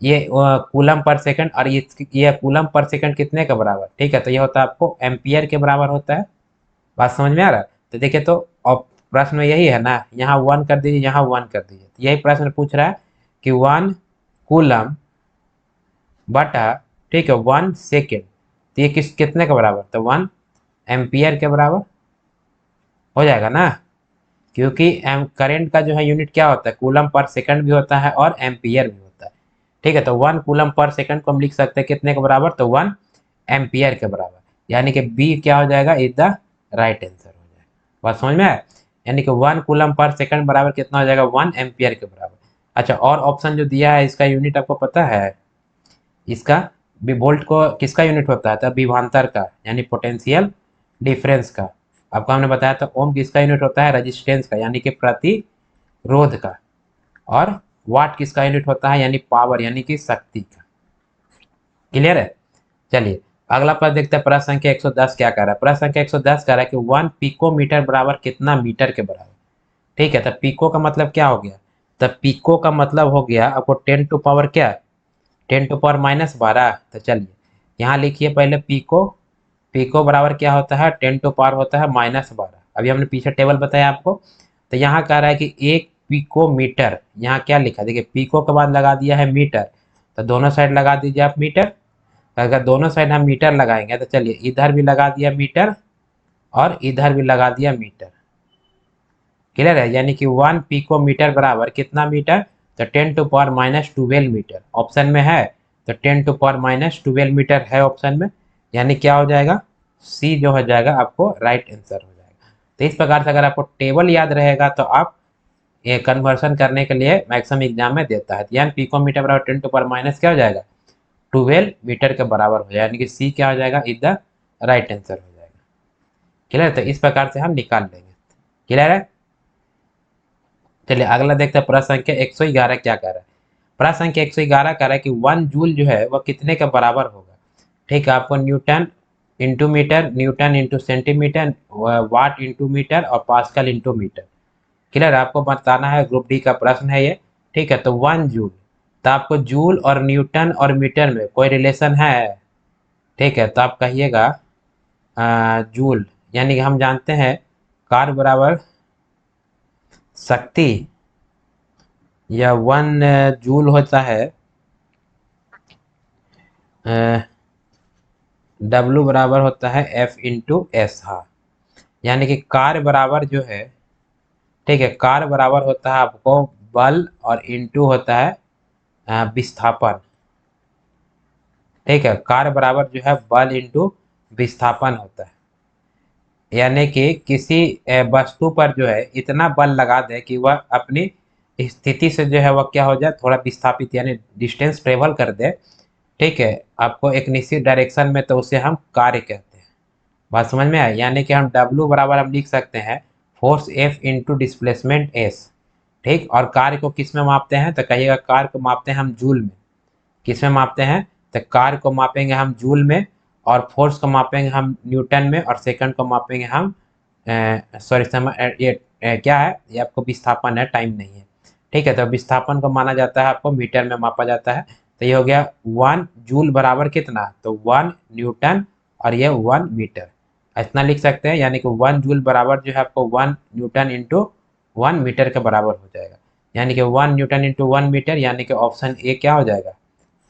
ये कूलम पर सेकंड, और ये कूलम पर सेकंड कितने के बराबर, ठीक है तो ये होता है आपको एम्पियर के बराबर होता है। बात समझ में आ रहा है? तो देखिए, तो अब प्रश्न में यही है ना, यहाँ 1 कर दीजिए, यहाँ 1 कर दीजिए, तो यही प्रश्न पूछ रहा है कि 1 कूलम बटा, ठीक है 1 सेकेंड, तो ये कितने के बराबर, तो 1 एम्पियर के बराबर हो जाएगा ना। क्योंकि करंट का जो है यूनिट क्या होता है, कूलम पर सेकंड भी होता है और एम्पियर भी होता है। ठीक है, तो 1 कूलम पर सेकंड को हम लिख सकते हैं कितने के बराबर, तो 1 एम्पियर के बराबर। यानी कि बी क्या हो जाएगा, इज द राइट आंसर हो जाएगा। बात समझ में आया? यानी कि 1 कूलम पर सेकंड बराबर कितना हो जाएगा, 1 एम्पियर के बराबर। अच्छा, और ऑप्शन जो दिया है इसका यूनिट आपको पता है, इसका वोल्ट को किसका यूनिट होता है, तो विभवांतर का, यानी पोटेंशियल डिफरेंस का। आपको हमने बताया था ओम किसका यूनिट होता है, रेजिस्टेंस का, यानी कि प्रतिरोध का। और वाट किसका यूनिट होता है, यानी पावर, यानी कि शक्ति का। क्लियर है? चलिए, अगला प्रश्न देखते हैं। प्रश्न संख्या 110 क्या कर रहा है। प्रश्न संख्या 110 कह रहा है कि 1 पिकोमीटर बराबर कितना मीटर के बराबर। ठीक है, तो पिको का मतलब क्या हो गया, तो पिको का मतलब हो गया आपको 10 टू पावर क्या, 10⁻⁻12। तो चलिए यहाँ लिखिए पहले पिको। पिको बराबर क्या होता है, 10 टू पावर होता है -12। अभी हमने पीछे टेबल बताया आपको। तो यहाँ कह रहा है कि 1 पिकोमीटर, यहाँ क्या लिखा, देखिए पिको के बाद लगा दिया है मीटर, तो दोनों साइड लगा दीजिए आप मीटर। तो अगर दोनों साइड हम मीटर लगाएंगे तो चलिए इधर भी लगा दिया मीटर और इधर भी लगा दिया मीटर। क्लियर है? यानी कि 1 पिकोमीटर बराबर कितना मीटर, तो 10⁻⁻12 मीटर ऑप्शन में है। तो 10⁻⁻12 मीटर है ऑप्शन में, यानी क्या हो जाएगा, सी जो हो जाएगा आपको राइट आंसर हो जाएगा। तो इस प्रकार से अगर आपको टेबल याद रहेगा तो आप ये कन्वर्सन करने के लिए मैक्सिमम एग्जाम में देता है। यानी पिकोमीटर बराबर 10⁻⁻ क्या हो जाएगा, 12 मीटर के बराबर हो जाएगा, यानी कि सी क्या हो जाएगा, इज द राइट आंसर हो जाएगा। क्लियर? तो इस प्रकार से हम निकाल लेंगे। क्लियर है? चलिए अगला देखते हैं, प्रश्न संख्या 111 क्या कह रहा है। प्रश्न संख्या 111 कह रहा है कि 1 जूल जो है वह कितने के बराबर होगा। ठीक है, आपको newton into metre, newton into centimetre, watt into metre और पास्कल इंटू मीटर। क्लियर, आपको बताना है, ग्रुप डी का प्रश्न है ये। ठीक है, तो 1 जूल, तो आपको जूल और न्यूटन और मीटर में कोई रिलेशन है। ठीक है, तो आप कहिएगा जूल, यानी कि हम जानते हैं कार बराबर शक्ति, या 1 जूल होता है डब्लू बराबर होता है एफ इंटू एस। हाँ, यानी कि कार बराबर जो है, ठीक है, कार बराबर होता है आपको बल और इंटू होता है विस्थापन। ठीक है, कार बराबर जो है बल इंटू विस्थापन होता है। यानी कि किसी वस्तु पर जो है इतना बल लगा दे कि वह अपनी स्थिति से जो है वह क्या हो जाए, थोड़ा विस्थापित, यानी डिस्टेंस ट्रेवल कर दे। ठीक है, आपको एक निश्चित डायरेक्शन में, तो उसे हम कार्य कहते हैं। बात समझ में आया, यानी कि हम W बराबर हम लिख सकते हैं force F into displacement S। ठीक, और कार्य को किस में मापते हैं, तो कहिएगा कार्य को मापते हैं हम जूल में। किस में मापते हैं, तो कार्य को मापेंगे हम जूल में, और फोर्स को मापेंगे हम न्यूटन में, और सेकंड को मापेंगे हम सॉरी समय, ये क्या है, ये आपको विस्थापन है, टाइम नहीं है। ठीक है, तो विस्थापन को माना जाता है आपको मीटर में मापा जाता है। तो ये हो गया 1 जूल बराबर कितना, तो 1 न्यूटन और ये 1 मीटर, इतना लिख सकते हैं। यानी कि 1 जूल बराबर जो है आपको 1 न्यूटन इंटू 1 मीटर के बराबर हो जाएगा। यानी कि 1 न्यूटन इंटू 1 मीटर, यानी कि ऑप्शन ए क्या हो जाएगा,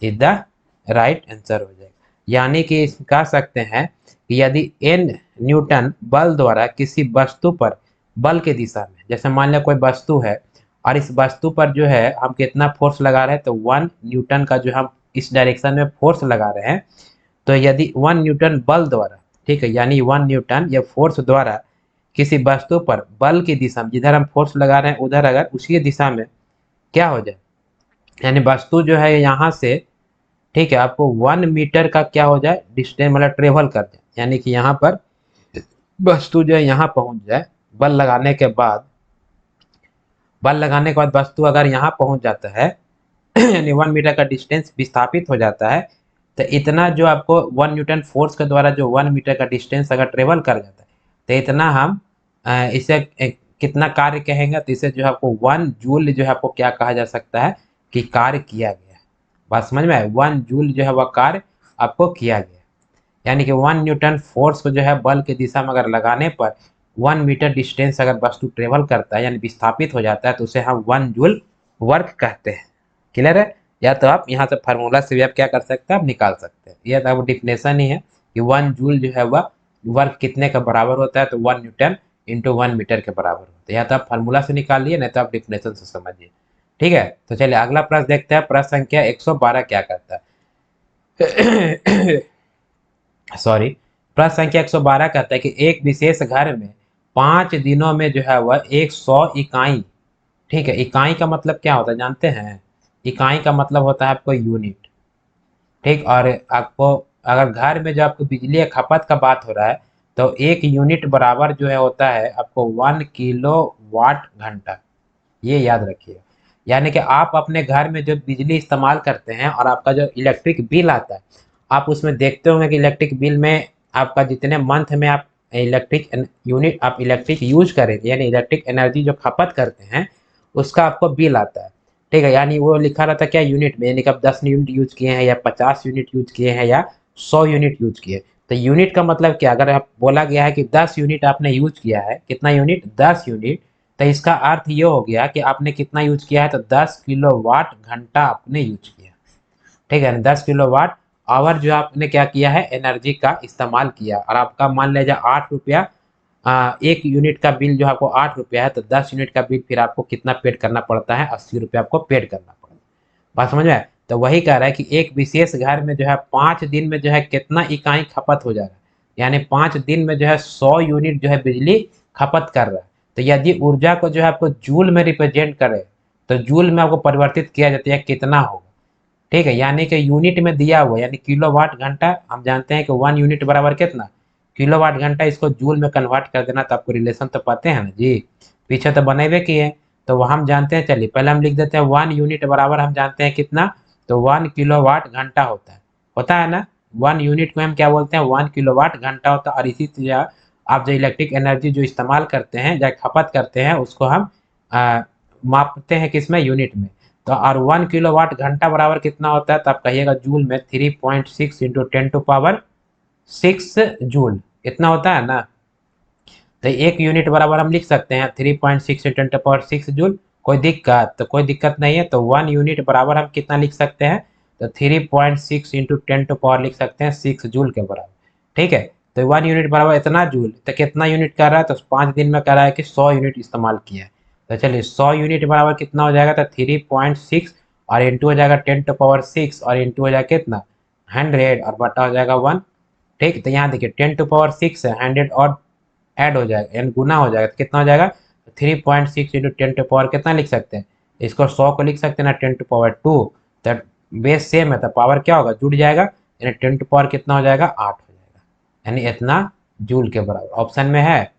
इज द राइट आंसर हो जाएगा। यानी कि कह सकते हैं कि यदि n न्यूटन बल द्वारा किसी वस्तु पर बल के दिशा में, जैसे मान लिया कोई वस्तु है और इस वस्तु पर जो है हम कितना फोर्स लगा रहे हैं, तो 1 न्यूटन का जो हम इस डायरेक्शन में फोर्स लगा रहे हैं, तो यदि 1 न्यूटन बल द्वारा, ठीक है, यानी 1 न्यूटन या फोर्स द्वारा किसी वस्तु पर बल की दिशा में, जिधर हम फोर्स लगा रहे हैं उधर अगर उसी दिशा में क्या हो जाए, यानी वस्तु जो है यहाँ से, ठीक है, आपको 1 मीटर का क्या हो जाए, डिस्टेंस मतलब ट्रेवल कर जाए, यानी कि यहाँ पर वस्तु जो है यहाँ पहुँच जाए, बल लगाने के बाद, बल लगाने के बाद वस्तु अगर यहाँ पहुँच जाता है यानी 1 मीटर का डिस्टेंस विस्थापित हो जाता है, तो इतना जो आपको 1 न्यूटन फोर्स के द्वारा जो 1 मीटर का डिस्टेंस अगर ट्रेवल कर जाता है, तो इतना हम इसे कितना कार्य कहेंगे, तो इसे जो है आपको 1 जूल जो है आपको क्या कहा जा सकता है कि कार्य किया गया है। बात समझ में आए, 1 जूल जो है वह कार्य आपको किया गया, यानी कि 1 न्यूटन फोर्स को जो है बल की दिशा में अगर लगाने पर 1 मीटर डिस्टेंस अगर वस्तु ट्रेवल करता है यानी विस्थापित हो जाता है, तो उसे हम 1 जूल वर्क कहते हैं। क्लियर है, या तो आप यहाँ से फार्मूला से भी आप क्या कर सकते हैं, आप निकाल सकते हैं। यह तो डिफिनेशन ही है कि 1 जूल जो है वह वर्क कितने का बराबर होता है, तो 1 न्यूटन इंटू 1 मीटर के बराबर होता है। या तो आप फार्मूला से निकाल लिए, नहीं तो आप डिफिनेशन से समझिए। ठीक है, तो चलिए अगला प्रश्न देखते हैं, प्रश्न संख्या 112 क्या कहता है सॉरी, प्रश्न संख्या 112 कहता है कि एक विशेष घर में 5 दिनों में जो है वह 100 इकाई, ठीक है, इकाई का मतलब क्या होता है जानते हैं, इकाई का मतलब होता है आपको यूनिट। ठीक, और आपको अगर घर में जो आपको बिजली खपत का बात हो रहा है, तो 1 यूनिट बराबर जो है होता है आपको 1 किलो वाट घंटा, ये याद रखिए। यानी कि आप अपने घर में जो बिजली इस्तेमाल करते हैं और आपका जो इलेक्ट्रिक बिल आता है, आप उसमें देखते होंगे कि इलेक्ट्रिक बिल में आपका जितने मंथ में आप इलेक्ट्रिक यूनिट आप इलेक्ट्रिक यूज करेंगे, यानी इलेक्ट्रिक एनर्जी जो खपत करते हैं, उसका आपको बिल आता है। ठीक है, यानी वो लिखा रहता है क्या यूनिट में, यानी कि आप 10 यूनिट यूज किए हैं या 50 यूनिट यूज किए हैं या 100 यूनिट यूज किए। तो यूनिट का मतलब क्या, अगर आप बोला गया है कि 10 यूनिट आपने यूज किया है, कितना यूनिट, 10 यूनिट, तो इसका अर्थ ये हो गया कि आपने कितना यूज किया है, तो 10 किलो वाट घंटा आपने यूज किया। ठीक है, 10 किलो वाट आवर जो आपने क्या किया है, एनर्जी का इस्तेमाल किया। और आपका मान लीजिए 8 रुपया, 1 यूनिट का बिल जो आपको 8 रुपया है, तो 10 यूनिट का बिल फिर आपको कितना पेड करना पड़ता है, 80 रुपया आपको पेड करना पड़ता है। बात समझ में आए, तो वही कह रहा है कि एक विशेष घर में जो है 5 दिन में जो है कितना इकाई खपत हो जा रहा है, यानी 5 दिन में जो है 100 यूनिट जो है बिजली खपत कर रहा है। तो यदि ऊर्जा को जो है आपको जूल में रिप्रेजेंट करे, तो जूल में आपको परिवर्तित किया जाता है कितना होगा। ठीक है, यानी कि यूनिट में दिया हुआ, यानी किलोवाट घंटा, हम जानते हैं कि 1 यूनिट बराबर कितना, किलोवाट घंटा, इसको जूल में कन्वर्ट कर देना, तो आपको रिलेशन तो पते हैं ना जी, पीछे तो बने हुए किए। तो वो हम जानते हैं, चलिए पहले हम लिख देते हैं 1 यूनिट बराबर हम जानते हैं कितना, तो 1 किलोवाट घंटा होता है ना। 1 यूनिट में हम क्या बोलते हैं, 1 किलोवाट घंटा होता है। और इसी तरह आप जो इलेक्ट्रिक एनर्जी जो इस्तेमाल करते हैं या खपत करते हैं उसको हम मापते हैं किसमें, यूनिट में। तो और 1 किलोवाट घंटा बराबर कितना होता है, तो आप कहिएगा जूल में 3.6 इंटू 10⁻6 जूल, इतना होता है ना। तो 1 यूनिट बराबर हम लिख सकते हैं 3.6 इंटू 10⁻6 जूल। कोई दिक्कत, तो कोई दिक्कत नहीं है। तो 1 यूनिट बराबर हम कितना लिख सकते हैं, तो 3.6 इंटू 10 लिख सकते हैं 6 जूल के बराबर। ठीक है, तो 1 यूनिट बराबर इतना जूल, तो कितना यूनिट कर रहा है, तो 5 दिन में कर रहा है कि 100 यूनिट इस्तेमाल किया है। तो चलिए 100 यूनिट बराबर कितना हो जाएगा, तो 3.6 और इंटू हो जाएगा 10⁻6 और इंटू हो जाएगा कितना 100 और बटा हो जाएगा 1। ठीक, तो यहाँ देखिए 10⁻6 है, 100 और ऐड हो जाएगा यानी गुना हो जाएगा, तो कितना हो जाएगा 3.6 इंटू 10 कितना लिख सकते हैं, इसको 100 को लिख सकते हैं ना 10⁻2। तो बेस सेम है तो पावर क्या होगा, जुड़ जाएगा, यानी 10 कितना हो जाएगा 8 हो जाएगा, यानी इतना जूल के बराबर ऑप्शन में है।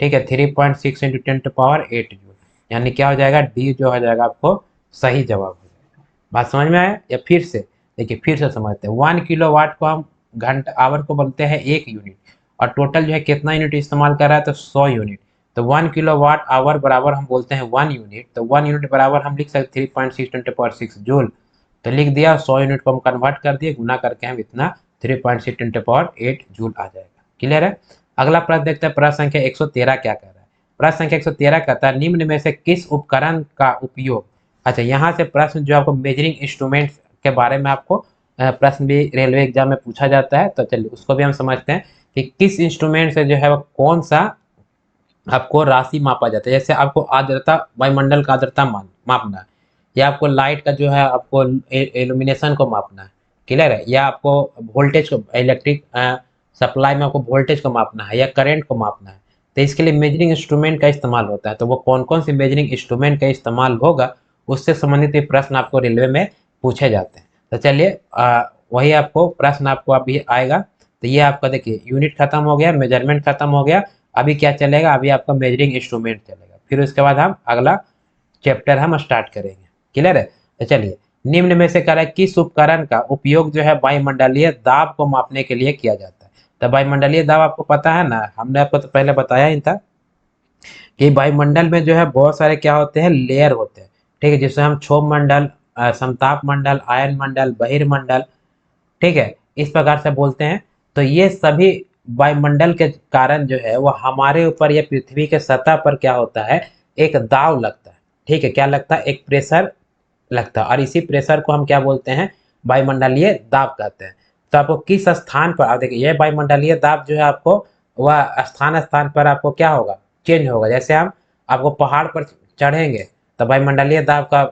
ठीक है, 3.6 इंटू 10⁸ जूल, यानी क्या हो जाएगा, डी जो हो जाएगा आपको सही जवाब हो जाएगा। बात समझ में आया या फिर से देखिए, फिर से समझते हैं। 1 किलोवाट को हम घंटा आवर को बोलते हैं 1 यूनिट, और टोटल जो है कितना यूनिट इस्तेमाल कर रहा है, तो 100 यूनिट। तो 1 किलोवाट आवर बराबर हम बोलते हैं 1 यूनिट, तो 1 यूनिट बराबर हम लिख सकते 3.6 10⁻6 जूल। तो लिख दिया, 100 यूनिट को हम कन्वर्ट कर दिए, गुना करके हम इतना 3.6 10⁸ जूल आ जाएगा। क्लियर है। अगला प्रश्न देखते हैं, प्रश्न संख्या 113 क्या कह रहा है। प्रश्न संख्या 113 कहता है निम्न में से किस उपकरण का उपयोग, अच्छा यहाँ से प्रश्न जो आपको मेजरिंग इंस्ट्रूमेंट के बारे में आपको प्रश्न भी रेलवे एग्जाम में पूछा जाता है। तो चलिए उसको भी हम समझते हैं कि किस इंस्ट्रूमेंट से जो है वो कौन सा आपको राशि मापा जाता है। जैसे आपको आर्द्रता, वायुमंडल का आर्द्रता मापना है, या आपको लाइट का जो है आपको इल्यूमिनेशन को मापना है, क्लियर है, या आपको वोल्टेज को, इलेक्ट्रिक सप्लाई में आपको वोल्टेज को मापना है या करंट को मापना है। तो इसके लिए मेजरिंग इंस्ट्रूमेंट का इस्तेमाल होता है। तो वो कौन कौन से मेजरिंग इंस्ट्रूमेंट का इस्तेमाल होगा, उससे संबंधित ये प्रश्न आपको रेलवे में पूछे जाते हैं। तो चलिए वही आपको प्रश्न आपको अभी आएगा। तो ये आपका देखिए यूनिट खत्म हो गया, मेजरमेंट खत्म हो गया, अभी क्या चलेगा, अभी आपका मेजरिंग इंस्ट्रूमेंट चलेगा। फिर उसके बाद हम अगला चैप्टर हम स्टार्ट करेंगे। क्लियर है। तो चलिए निम्न में से कह रहा है किस उपकरण का उपयोग जो है वायुमंडलीय दाब को मापने के लिए किया जाता है। तो वायुमंडलीय दाब आपको पता है ना, हमने आपको तो पहले बताया ही था कि वायुमंडल में जो है बहुत सारे क्या होते हैं, लेयर होते हैं। ठीक है, जिसे हम क्षोभ मंडल, समताप मंडल, आयन मंडल, बहिर्मंडल, ठीक है, इस प्रकार से बोलते हैं। तो ये सभी वायुमंडल के कारण जो है वो हमारे ऊपर या पृथ्वी के सतह पर क्या होता है, एक दाब लगता है। ठीक है, क्या लगता है, एक प्रेशर लगता है, और इसी प्रेशर को हम क्या बोलते हैं, वायुमंडलीय दाब कहते हैं। तो आपको किस स्थान पर, आप देखिए ये वायुमंडलीय दाब जो है आपको वह स्थान स्थान पर आपको क्या होगा, चेंज होगा। जैसे हम आपको पहाड़ पर चढ़ेंगे तो वायुमंडलीय दाब का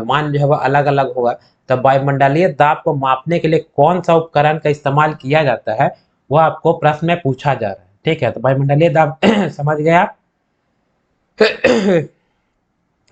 मान जो है वह अलग अलग होगा। तो वायुमंडलीय दाब को मापने के लिए कौन सा उपकरण का इस्तेमाल किया जाता है, वह आपको प्रश्न में पूछा जा रहा है। ठीक है, तो वायुमंडलीय दाब समझ गए आप।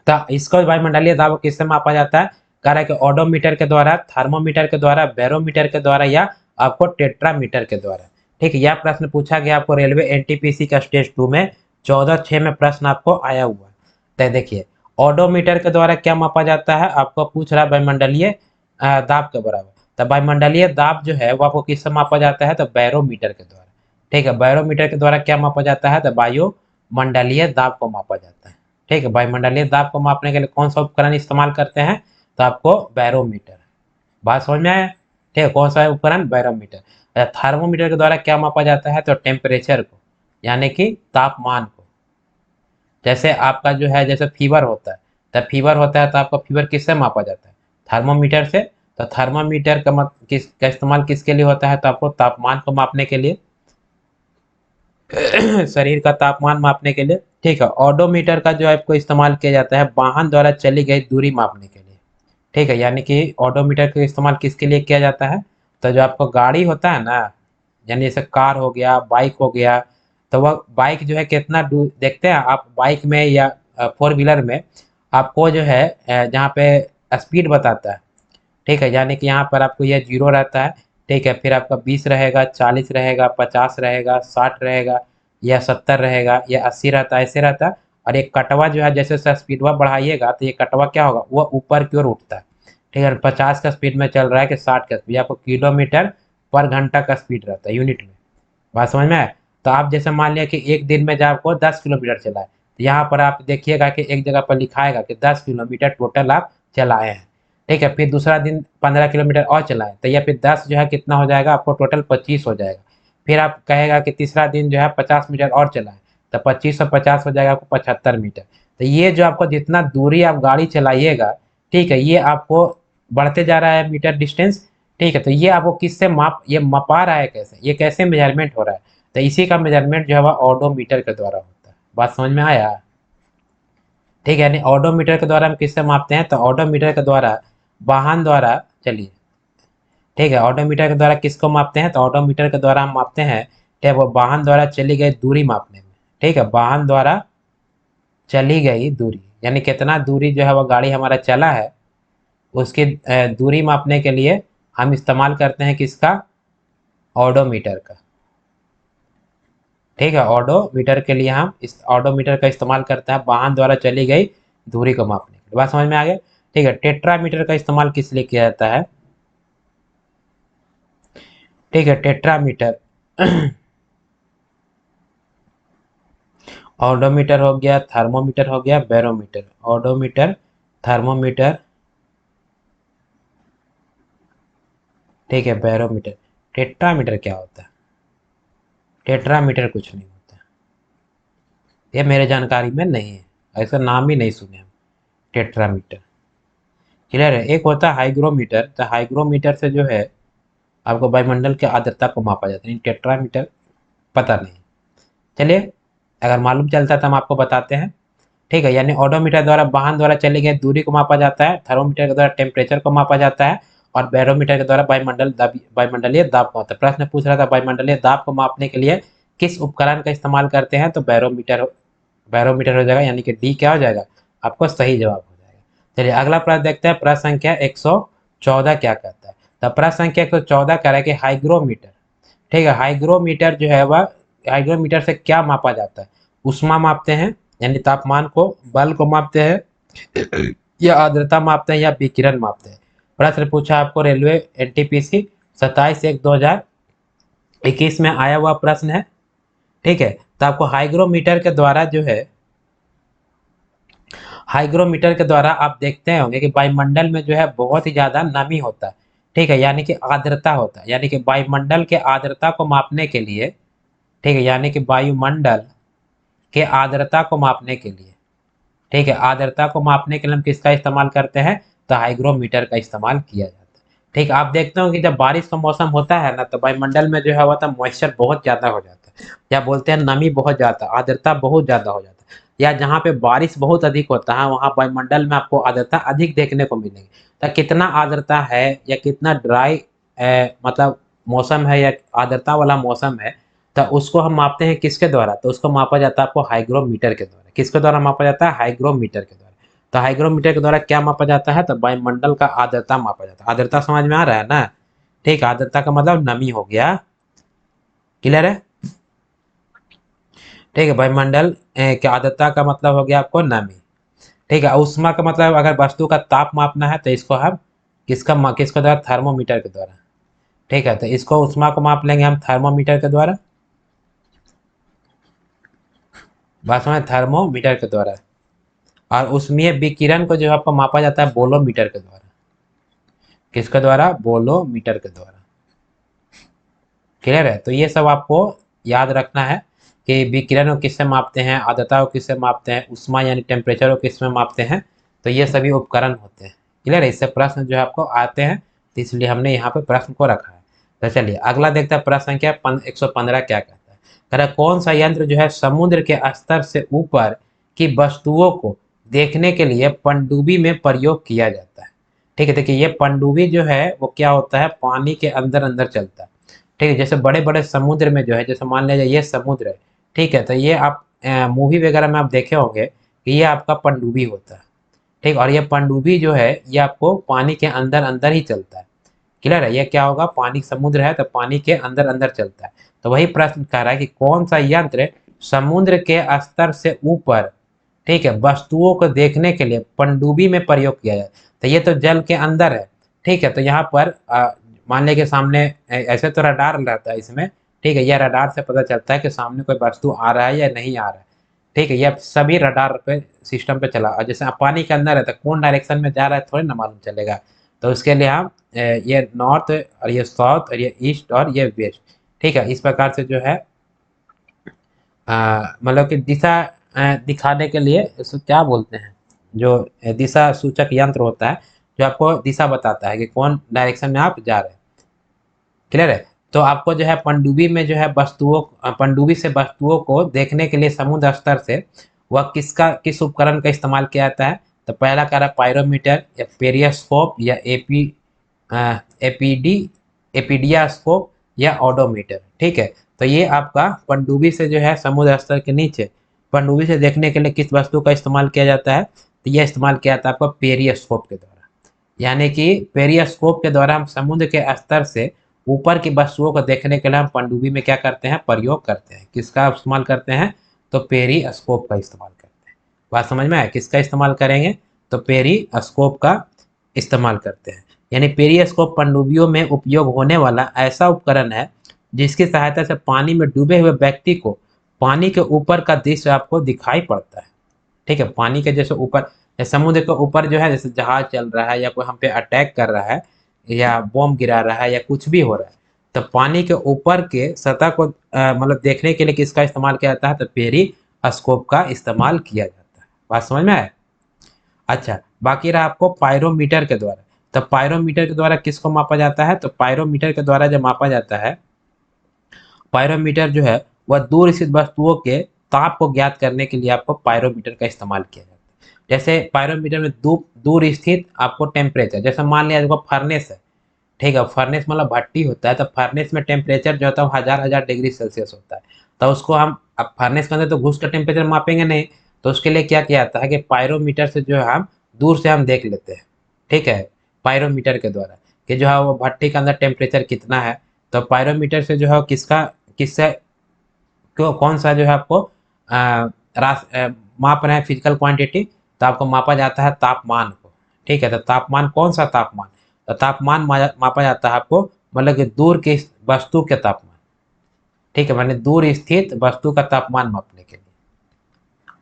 तो इसको वायुमंडलीय दाब किससे मापा जाता है, कह रहा है कि ओडोमीटर के द्वारा, थर्मोमीटर के द्वारा, बैरोमीटर के द्वारा, या आपको टेट्रामीटर के द्वारा। ठीक है, यह प्रश्न पूछा गया आपको रेलवे एनटीपीसी का स्टेज 2 में 14/6 में प्रश्न आपको आया हुआ है। तो देखिए ओडोमीटर के द्वारा क्या मापा जाता है, आपको पूछ रहा है वायुमंडलीय दाब के बराबर। तो वायुमंडलीय दाब जो है वो आपको किससे मापा जाता है, तो बैरोमीटर के द्वारा। ठीक है, बैरोमीटर के द्वारा क्या मापा जाता है, तो वायुमंडलीय दाब को मापा जाता है। ठीक है, वायुमंडलीय दाब को मापने के लिए कौन सा उपकरण इस्तेमाल करते हैं, तो आपको बैरोमीटर। बात समझ में आया। ठीक है, कौन सा उपकरण, बैरोमीटर। थर्मोमीटर के द्वारा क्या मापा जाता है, तो टेम्परेचर को, यानी कि तापमान को। जैसे आपका जो है जैसे फीवर होता है, तो फीवर होता है तो आपका फीवर किससे मापा जाता है, थर्मोमीटर से। तो थर्मोमीटर का किसका इस्तेमाल किसके लिए होता है, तो आपको तापमान को मापने के लिए, शरीर का तापमान मापने के लिए। ठीक है, ऑडोमीटर का जो आपको इस्तेमाल किया जाता है वाहन द्वारा चली गई दूरी मापने के लिए। ठीक है, यानी कि ऑडोमीटर का इस्तेमाल किसके लिए किया जाता है, तो जो आपको गाड़ी होता है ना, यानी जैसे कार हो गया, बाइक हो गया, तो वह बाइक जो है कितना दूर देखते हैं आप, बाइक में या 4 व्हीलर में आपको जो है जहाँ पे स्पीड बताता है। ठीक है, यानी कि यहाँ पर आपको यह 0 रहता है। ठीक है, फिर आपका 20 रहेगा, 40 रहेगा, 50 रहेगा, 60 रहेगा, या 70 रहेगा, या 80 रहता है, ऐसे रहता है। और एक कटवा जो है जैसे स्पीडवा बढ़ाइएगा तो ये कटवा क्या होगा, वो ऊपर की ओर उठता है। ठीक है, 50 का स्पीड में चल रहा है कि 60 का स्पीड, आपको किलोमीटर पर घंटा का स्पीड रहता है यूनिट में। बात समझ में आए? तो आप जैसे मान लिया कि एक दिन में जब आपको 10 किलोमीटर चलाए, तो यहाँ पर आप देखिएगा कि एक जगह पर लिखाएगा कि 10 किलोमीटर टोटल आप चलाए हैं। ठीक है, फिर दूसरा दिन 15 किलोमीटर और चलाए, तो यह फिर 10 जो है कितना हो जाएगा, आपको टोटल 25 हो जाएगा। फिर आप कहेगा कि तीसरा दिन जो है 50 मीटर और चलाए, तो 25 और 50 हो जाएगा आपको 75 मीटर। तो ये जो आपको जितना दूरी आप गाड़ी चलाइएगा, ठीक है, ये आपको बढ़ते जा रहा है मीटर डिस्टेंस। ठीक है, तो ये आपको किससे ये मपा रहा है, कैसे, ये कैसे मेजरमेंट हो रहा है, तो इसी का मेजरमेंट जो है वह ऑडोमीटर के द्वारा होता है। बात समझ में आया? ठीक है, यानी ऑडोमीटर के द्वारा हम किससे मापते हैं, तो ऑडोमीटर के द्वारा वाहन द्वारा, चलिए, ठीक है, ऑडोमीटर के द्वारा किसको मापते हैं, तो ऑडोमीटर के द्वारा हम मापते हैं, ठीक है, वो वाहन द्वारा चली गई दूरी मापने में। ठीक है, वाहन द्वारा चली गई दूरी, यानी कितना दूरी जो है वह गाड़ी हमारा चला है, उसकी दूरी मापने के लिए हम इस्तेमाल करते हैं किसका, ऑडोमीटर का। ठीक है, ऑडोमीटर के लिए हम इस ऑडोमीटर का इस्तेमाल करते हैं वाहन द्वारा चली गई दूरी को मापने के लिए। बात समझ में आ गया? ठीक है, टेट्रामीटर का इस्तेमाल किस लिए किया जाता है? ठीक है, टेट्रामीटर ऑडोमीटर हो गया, थर्मोमीटर हो गया, बैरोमीटर। ऑडोमीटर, थर्मोमीटर, ठीक है, बैरोमीटर। टेट्रामीटर क्या होता है? टेट्रामीटर कुछ नहीं होता, ये मेरे जानकारी में नहीं है, ऐसा नाम ही नहीं सुने हम, टेट्रामीटर। क्लियर है? एक होता है हाइग्रोमीटर, तो हाइग्रोमीटर से जो है आपको वायुमंडल की आर्द्रता को मापा जाता है। टेट्रामीटर पता नहीं, चलिए, अगर मालूम चलता तो हम आपको बताते हैं। ठीक है, यानी ऑडोमीटर द्वारा वाहन द्वारा चली गई दूरी को मापा जाता है, थर्मोमीटर के द्वारा टेम्परेचर को मापा जाता है, और बैरोमीटर के द्वारा वायुमंडलीय दाब को होता है। प्रश्न पूछ रहा था वायुमंडलीय दाब को मापने के लिए किस उपकरण का इस्तेमाल करते हैं, तो बैरोमीटर, बैरोमीटर हो जाएगा, यानी कि डी क्या हो जाएगा, आपको सही जवाब हो जाएगा। चलिए अगला प्रश्न देखते हैं, प्रश्न संख्या 114 क्या कहता है। तो प्रश्न संख्या 114 कह रहा है कि हाइग्रोमीटर, ठीक है, हाइग्रोमीटर जो है वह, हाइग्रोमीटर से क्या मापा जाता है, उष्मा मापते हैं, यानी तापमान को, बल को मापते हैं, या आर्द्रता मापते हैं, या विकिरण मापते हैं। प्रश्न पूछा आपको रेलवे एनटीपीसी 27/1/2021 में आया हुआ प्रश्न है। ठीक है, तो आपको हाइग्रोमीटर के द्वारा जो है, हाइग्रोमीटर के द्वारा आप देखते होंगे कि वायुमंडल में जो है बहुत ही ज्यादा नमी होता है। ठीक है, यानी कि आर्द्रता होता है, यानी कि वायुमंडल के आर्द्रता को मापने के लिए, ठीक है, यानी कि वायुमंडल के आर्द्रता को मापने के लिए, ठीक है, आर्द्रता को मापने के लिए हम किसका इस्तेमाल करते हैं, तो हाइग्रोमीटर का इस्तेमाल किया जाता है। ठीक, आप देखते हो कि जब बारिश का मौसम होता है ना, तो वायुमंडल में जो है वह मॉइस्चर बहुत ज्यादा हो जाता है, या बोलते हैं नमी बहुत ज्यादा, आर्द्रता बहुत ज्यादा हो जाता है, या जहाँ पे बारिश बहुत अधिक होता है वहाँ वायुमंडल में आपको आर्द्रता अधिक देखने को मिलेगी। तो कितना आर्द्रता है या कितना ड्राई मतलब मौसम है, या आर्द्रता वाला मौसम है, तो उसको हम मापते हैं किसके द्वारा, तो उसको मापा जाता है आपको हाइग्रोमीटर के द्वारा। किसके द्वारा मापा जाता है, हाइग्रोमीटर के द्वारा। तो हाइग्रोमीटर के द्वारा क्या मापा जाता है, तो वायुमंडल का आर्द्रता मापा जाता है। आर्द्रता समझ में आ रहा है ना? ठीक है, आर्द्रता का मतलब नमी हो गया। क्लियर है? ठीक है, वायुमंडल की आर्द्रता का मतलब हो गया आपको नमी। ठीक है, उष्मा का मतलब अगर वस्तु का ताप मापना है तो इसको हम किसके द्वारा, थर्मोमीटर के द्वारा। ठीक है, तो इसको उष्मा को माप लेंगे हम थर्मोमीटर के द्वारा। बात समझ, थर्मोमीटर के द्वारा। और उसमें विकिरण को जो आपको मापा जाता है बोलोमीटर के द्वारा। किसके द्वारा, बोलोमीटर के द्वारा। क्लियर है? तो ये सब आपको याद रखना है कि विकिरण को किससे मापते हैं, आर्द्रता को किससे मापते हैं, उष्मा यानी टेम्परेचर को किसमें मापते हैं, तो ये सभी उपकरण होते हैं। क्लियर है? इससे प्रश्न जो है आपको आते हैं, तो इसलिए हमने यहाँ पे प्रश्न को रखा है। तो चलिए अगला देखते हैं, प्रश्न संख्या 115 क्या कहता है। कह रहा है कौन सा यंत्र जो है समुद्र के स्तर से ऊपर की वस्तुओं को देखने के लिए पनडुब्बी में प्रयोग किया जाता है। ठीक है, देखिए ये पनडुब्बी जो है वो क्या होता है, पानी के अंदर अंदर चलता है। ठीक है, जैसे बड़े बड़े समुद्र में जो है, जैसे मान लीजिए ये समुद्र है, ठीक है, तो ये आप मूवी वगैरह में आप देखे होंगे कि ये आपका पनडुब्बी होता है। ठीक, और ये पनडुब्बी जो है ये आपको पानी के अंदर अंदर ही चलता है। क्लियर है? ये क्या होगा, पानी, समुद्र है तो पानी के अंदर अंदर चलता है। तो वही प्रश्न कह रहा है कि कौन सा यंत्र समुद्र के स्तर से ऊपर ठीक है, वस्तुओं को देखने के लिए पनडुब्बी में प्रयोग किया जाए। तो ये तो जल के अंदर है, ठीक है। तो यहाँ पर मान लें कि सामने ऐसे तो रडार रहता है इसमें, ठीक है। यह रडार से पता चलता है कि सामने कोई वस्तु आ रहा है या नहीं आ रहा है, ठीक है। यह सभी रडार पे सिस्टम पे चला। और जैसे आप पानी के अंदर है तो कौन डायरेक्शन में जा रहा है थोड़ी ना मालूम चलेगा। तो उसके लिए हम ये नॉर्थ और ये साउथ और ये ईस्ट और ये वेस्ट, ठीक है, इस प्रकार से जो है मतलब कि दिशा दिखाने के लिए इसको क्या बोलते हैं, जो दिशा सूचक यंत्र होता है जो आपको दिशा बताता है कि कौन डायरेक्शन में आप जा रहे हैं। क्लियर है। तो आपको जो है पनडुब्बी में जो है वस्तुओं पनडुब्बी से वस्तुओं को देखने के लिए समुद्र स्तर से वह किस उपकरण का इस्तेमाल किया जाता है। तो पहला कह रहा है पायरोमीटर या पेरियोस्कोप या एपीडी एपीडियास्कोप या ओडोमीटर, ठीक है। तो ये आपका पनडुब्बी से जो है समुद्र स्तर के नीचे पनडुब्बी से देखने के लिए किस वस्तु का इस्तेमाल किया जाता है। तो यह इस्तेमाल किया जाता है आपको पेरियोस्कोप के द्वारा। यानी कि पेरियोस्कोप के द्वारा हम समुद्र के स्तर से ऊपर की वस्तुओं को देखने के लिए हम पनडुब्बी में क्या करते हैं, प्रयोग करते हैं। किसका इस्तेमाल करते हैं, तो पेरिस्कोप का इस्तेमाल करते हैं। बात समझ में आया, किसका इस्तेमाल करेंगे, तो पेरिस्कोप का इस्तेमाल करते हैं। यानी पेरिस्कोप पनडुब्बियों में उपयोग होने वाला ऐसा उपकरण है जिसकी सहायता से पानी में डूबे हुए व्यक्ति को पानी के ऊपर का दृश्य आपको दिखाई पड़ता है, ठीक है। पानी के जैसे ऊपर, समुद्र के ऊपर जो है जैसे जहाज चल रहा है या कोई हम पे अटैक कर रहा है या बॉम्ब गिरा रहा है या कुछ भी हो रहा है, तो पानी के ऊपर के सतह को मतलब देखने के लिए किसका इस्तेमाल किया जाता है, तो पेरिस्कोप का इस्तेमाल किया जाता है। बात समझ में आए। अच्छा, बाकी रहा आपको पायरोमीटर के द्वारा। तो पायरोमीटर के द्वारा किसको मापा जाता है, तो पायरोमीटर के द्वारा जब मापा जाता है, पायरोमीटर जो है वह दूर स्थित वस्तुओं के ताप को ज्ञात करने के लिए आपको पायरोमीटर का इस्तेमाल किया जाता है। जैसे पायरोमीटर में दूर स्थित आपको टेम्परेचर, जैसे मान लिया देखो फर्नेस है, ठीक है। फर्नेस मतलब भट्टी होता है, तो फर्नेस में टेम्परेचर जो होता है वो हजार हजार डिग्री सेल्सियस होता है। तो उसको हम अब फर्नेस के अंदर तो घुस कर टेम्परेचर मापेंगे नहीं, तो उसके लिए क्या किया जाता है कि पायरोमीटर से जो है हम दूर से हम देख लेते हैं, ठीक है। पायरोमीटर के द्वारा कि जो है वो भट्टी के अंदर टेम्परेचर कितना है। तो पायरोमीटर से जो है किसका किससे क्यों कौन सा जो है आपको माप रहे हैं फिजिकल क्वांटिटी, तो आपको मापा जाता है तापमान को, ठीक है। तो तापमान कौन सा तापमान, तो तापमान मापा जाता है आपको मतलब कि दूर की वस्तु के तापमान, ठीक है। मैंने दूर स्थित वस्तु का तापमान मापने के लिए,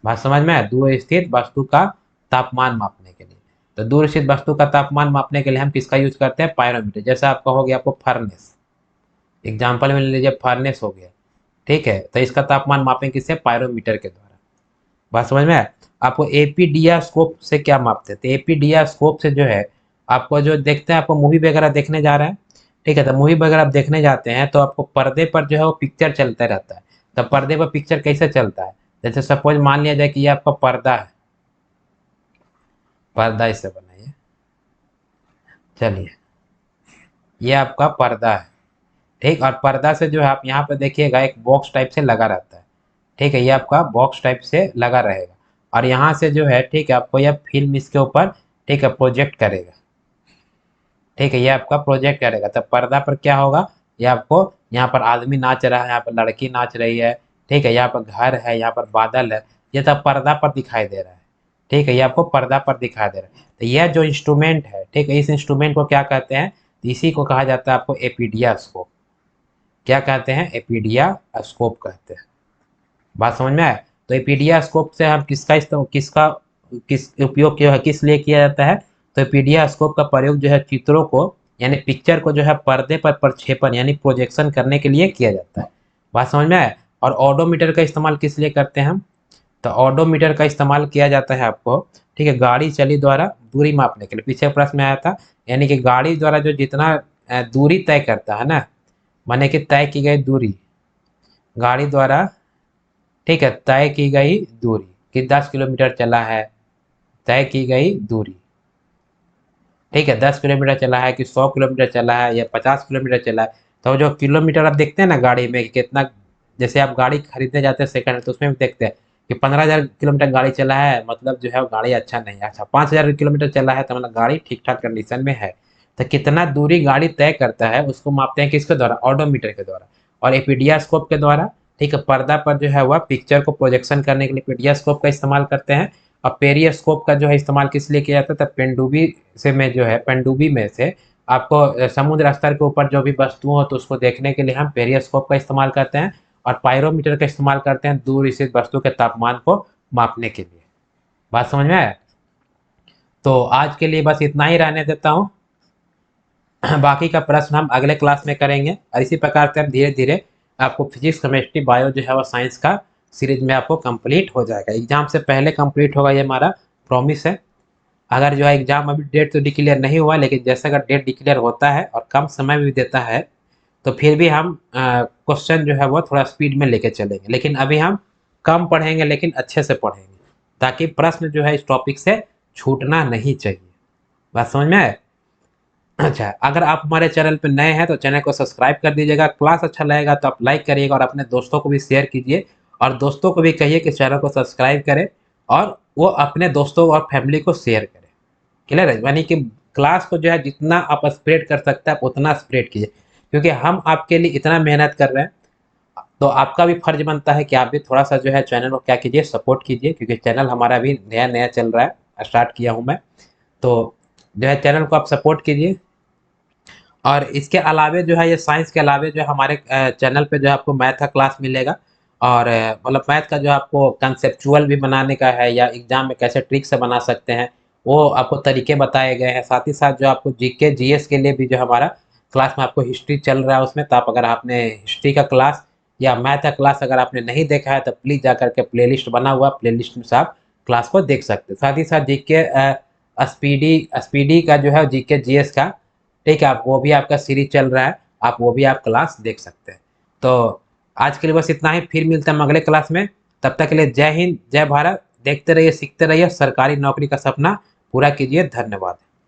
बात समझ में है, दूर स्थित वस्तु का तापमान मापने के लिए। तो दूर स्थित वस्तु का तापमान मापने के लिए हम किसका यूज करते हैं, पायरोमीटर। जैसे आपका हो गया आपको फर्नेस, एग्जाम्पल में ले लीजिए फर्नेस हो गया, ठीक है। तो इसका तापमान मापेंगे किससे, पायरोमीटर के द्वारा। बात समझ में आया। आपको एपीडिया स्कोप से क्या मापते हैं, तो एपीडिया स्कोप से जो है आपको जो देखते हैं, आपको मूवी वगैरह देखने जा रहे हैं, ठीक है। तो मूवी वगैरह आप देखने जाते हैं तो आपको पर्दे पर जो है वो पिक्चर चलता रहता है। तो पर्दे पर पिक्चर कैसे चलता है, जैसे सपोज मान लिया जाए कि ये आपका पर्दा है, पर्दा इसे बनाइए, चलिए ये आपका पर्दा है, ठीक। और पर्दा से जो है आप यहाँ पे देखिएगा एक बॉक्स टाइप से लगा रहता है, ठीक है। ये आपका बॉक्स टाइप से लगा रहेगा और यहाँ से जो है, ठीक है, आपको यह फिल्म इसके ऊपर, ठीक है, प्रोजेक्ट करेगा, ठीक है। ये आपका प्रोजेक्ट करेगा। तब पर्दा पर क्या होगा, ये आपको यहाँ पर आदमी नाच रहा है, यहाँ पर लड़की नाच रही है, ठीक है। यहाँ पर घर है, यहाँ पर बादल है, ये सब पर्दा पर दिखाई दे रहा है, ठीक है। ये आपको पर्दा पर दिखाई दे रहा है। तो यह जो इंस्ट्रूमेंट है, ठीक है, इस इंस्ट्रूमेंट को क्या कहते हैं, तो इसी को कहा जाता है आपको एपीडिया स्कोप। क्या कहते हैं, एपीडिया स्कोप कहते हैं। बात समझ में आया। तो एपीडिया स्कोप से हम किस उपयोग किया है, किस लिए किया जाता है, तो एपीडिया स्कोप का प्रयोग जो है चित्रों को यानी पिक्चर को जो है पर्दे पर प्रक्षेपण यानी प्रोजेक्शन करने के लिए किया जाता है। बात समझ में आया। और ऑडोमीटर का इस्तेमाल किस लिए करते हैं हम, तो ऑडोमीटर का इस्तेमाल किया जाता है आपको, ठीक है, गाड़ी चली द्वारा दूरी मापने के लिए। पीछे प्रश्न में आया था, यानी कि गाड़ी द्वारा जो जितना दूरी तय करता है ना, माने कि तय की गई दूरी गाड़ी द्वारा, ठीक है, तय की गई दूरी कि 10 किलोमीटर चला है, तय की गई दूरी, ठीक है, 10 किलोमीटर चला है कि 100 किलोमीटर चला है या 50 किलोमीटर चला है। तो जो किलोमीटर आप देखते हैं ना गाड़ी में कि कितना, जैसे आप गाड़ी खरीदने जाते हैं सेकंड हैंड तो उसमें भी देखते हैं कि 15,000 किलोमीटर गाड़ी चला है, मतलब जो है वो गाड़ी अच्छा नहीं है। अच्छा 5,000 किलोमीटर चला है तो मतलब गाड़ी ठीक ठाक कंडीशन में है। तो कितना दूरी गाड़ी तय करता है उसको मापते हैं किसके द्वारा, ऑडोमीटर के द्वारा और एपीडिया स्कोप के द्वारा, ठीक है, पर्दा पर जो है वह पिक्चर को प्रोजेक्शन करने के लिए पीडियास्कोप का इस्तेमाल करते हैं। और पेरियोस्कोप का जो है इस्तेमाल किस लिए किया जाता है, तब पेंडुबी में से आपको समुद्र स्तर के ऊपर जो भी वस्तु हो तो उसको देखने के लिए हम पेरियोस्कोप का इस्तेमाल करते हैं। और पायरोमीटर का इस्तेमाल करते हैं दूर स्थित वस्तु के तापमान को मापने के लिए। बात समझ में आया? तो आज के लिए बस इतना ही रहने देता हूँ। बाकी का प्रश्न हम अगले क्लास में करेंगे, और इसी प्रकार से हम धीरे धीरे आपको फिजिक्स, केमिस्ट्री, बायो जो है वो साइंस का सीरीज में आपको कंप्लीट हो जाएगा। एग्जाम से पहले कंप्लीट होगा, ये हमारा प्रॉमिस है। अगर जो है एग्जाम अभी डेट तो डिक्लेयर नहीं हुआ, लेकिन जैसे अगर डेट डिक्लेयर होता है और कम समय भी देता है तो फिर भी हम क्वेश्चन जो है वो थोड़ा स्पीड में लेके चलेंगे। लेकिन अभी हम कम पढ़ेंगे लेकिन अच्छे से पढ़ेंगे, ताकि प्रश्न जो है इस टॉपिक से छूटना नहीं चाहिए। बात समझ में आए? अच्छा, अगर आप हमारे चैनल पे नए हैं तो चैनल को सब्सक्राइब कर दीजिएगा। क्लास अच्छा लगेगा तो आप लाइक करिएगा और अपने दोस्तों को भी शेयर कीजिए, और दोस्तों को भी कहिए कि चैनल को सब्सक्राइब करें और वो अपने दोस्तों और फैमिली को शेयर करें। क्लियर है? यानी कि क्लास को जो है जितना आप स्प्रेड कर सकते हैं आप उतना स्प्रेड कीजिए, क्योंकि हम आपके लिए इतना मेहनत कर रहे हैं, तो आपका भी फर्ज बनता है कि आप भी थोड़ा सा जो है चैनल को क्या कीजिए, सपोर्ट कीजिए, क्योंकि चैनल हमारा भी नया नया चल रहा है, स्टार्ट किया हूँ मैं। तो जो है चैनल को आप सपोर्ट कीजिए। और इसके अलावे जो है, ये साइंस के अलावे जो हमारे चैनल पे जो है आपको मैथ का क्लास मिलेगा, और मतलब मैथ का जो आपको कंसेप्चुअल भी बनाने का है, या एग्जाम में कैसे ट्रिक से बना सकते हैं वो आपको तरीके बताए गए हैं। साथ ही साथ जो आपको जीके जीएस के लिए भी जो हमारा क्लास में आपको हिस्ट्री चल रहा है उसमें, तो आप अगर आपने हिस्ट्री का क्लास या मैथ का क्लास अगर आपने नहीं देखा है तो प्लीज़ जा करके प्लेलिस्ट बना हुआ, प्लेलिस्ट में से आप क्लास को देख सकते हैं। साथ ही साथ जीके स्पीडी का जो है जीके जीएस का, ठीक है, आप वो भी आपका सीरीज चल रहा है, आप वो भी आप क्लास देख सकते हैं। तो आज के लिए बस इतना ही, फिर मिलते हैं हम अगले क्लास में। तब तक के लिए जय हिंद, जय भारत। देखते रहिए, सीखते रहिए, सरकारी नौकरी का सपना पूरा कीजिए। धन्यवाद।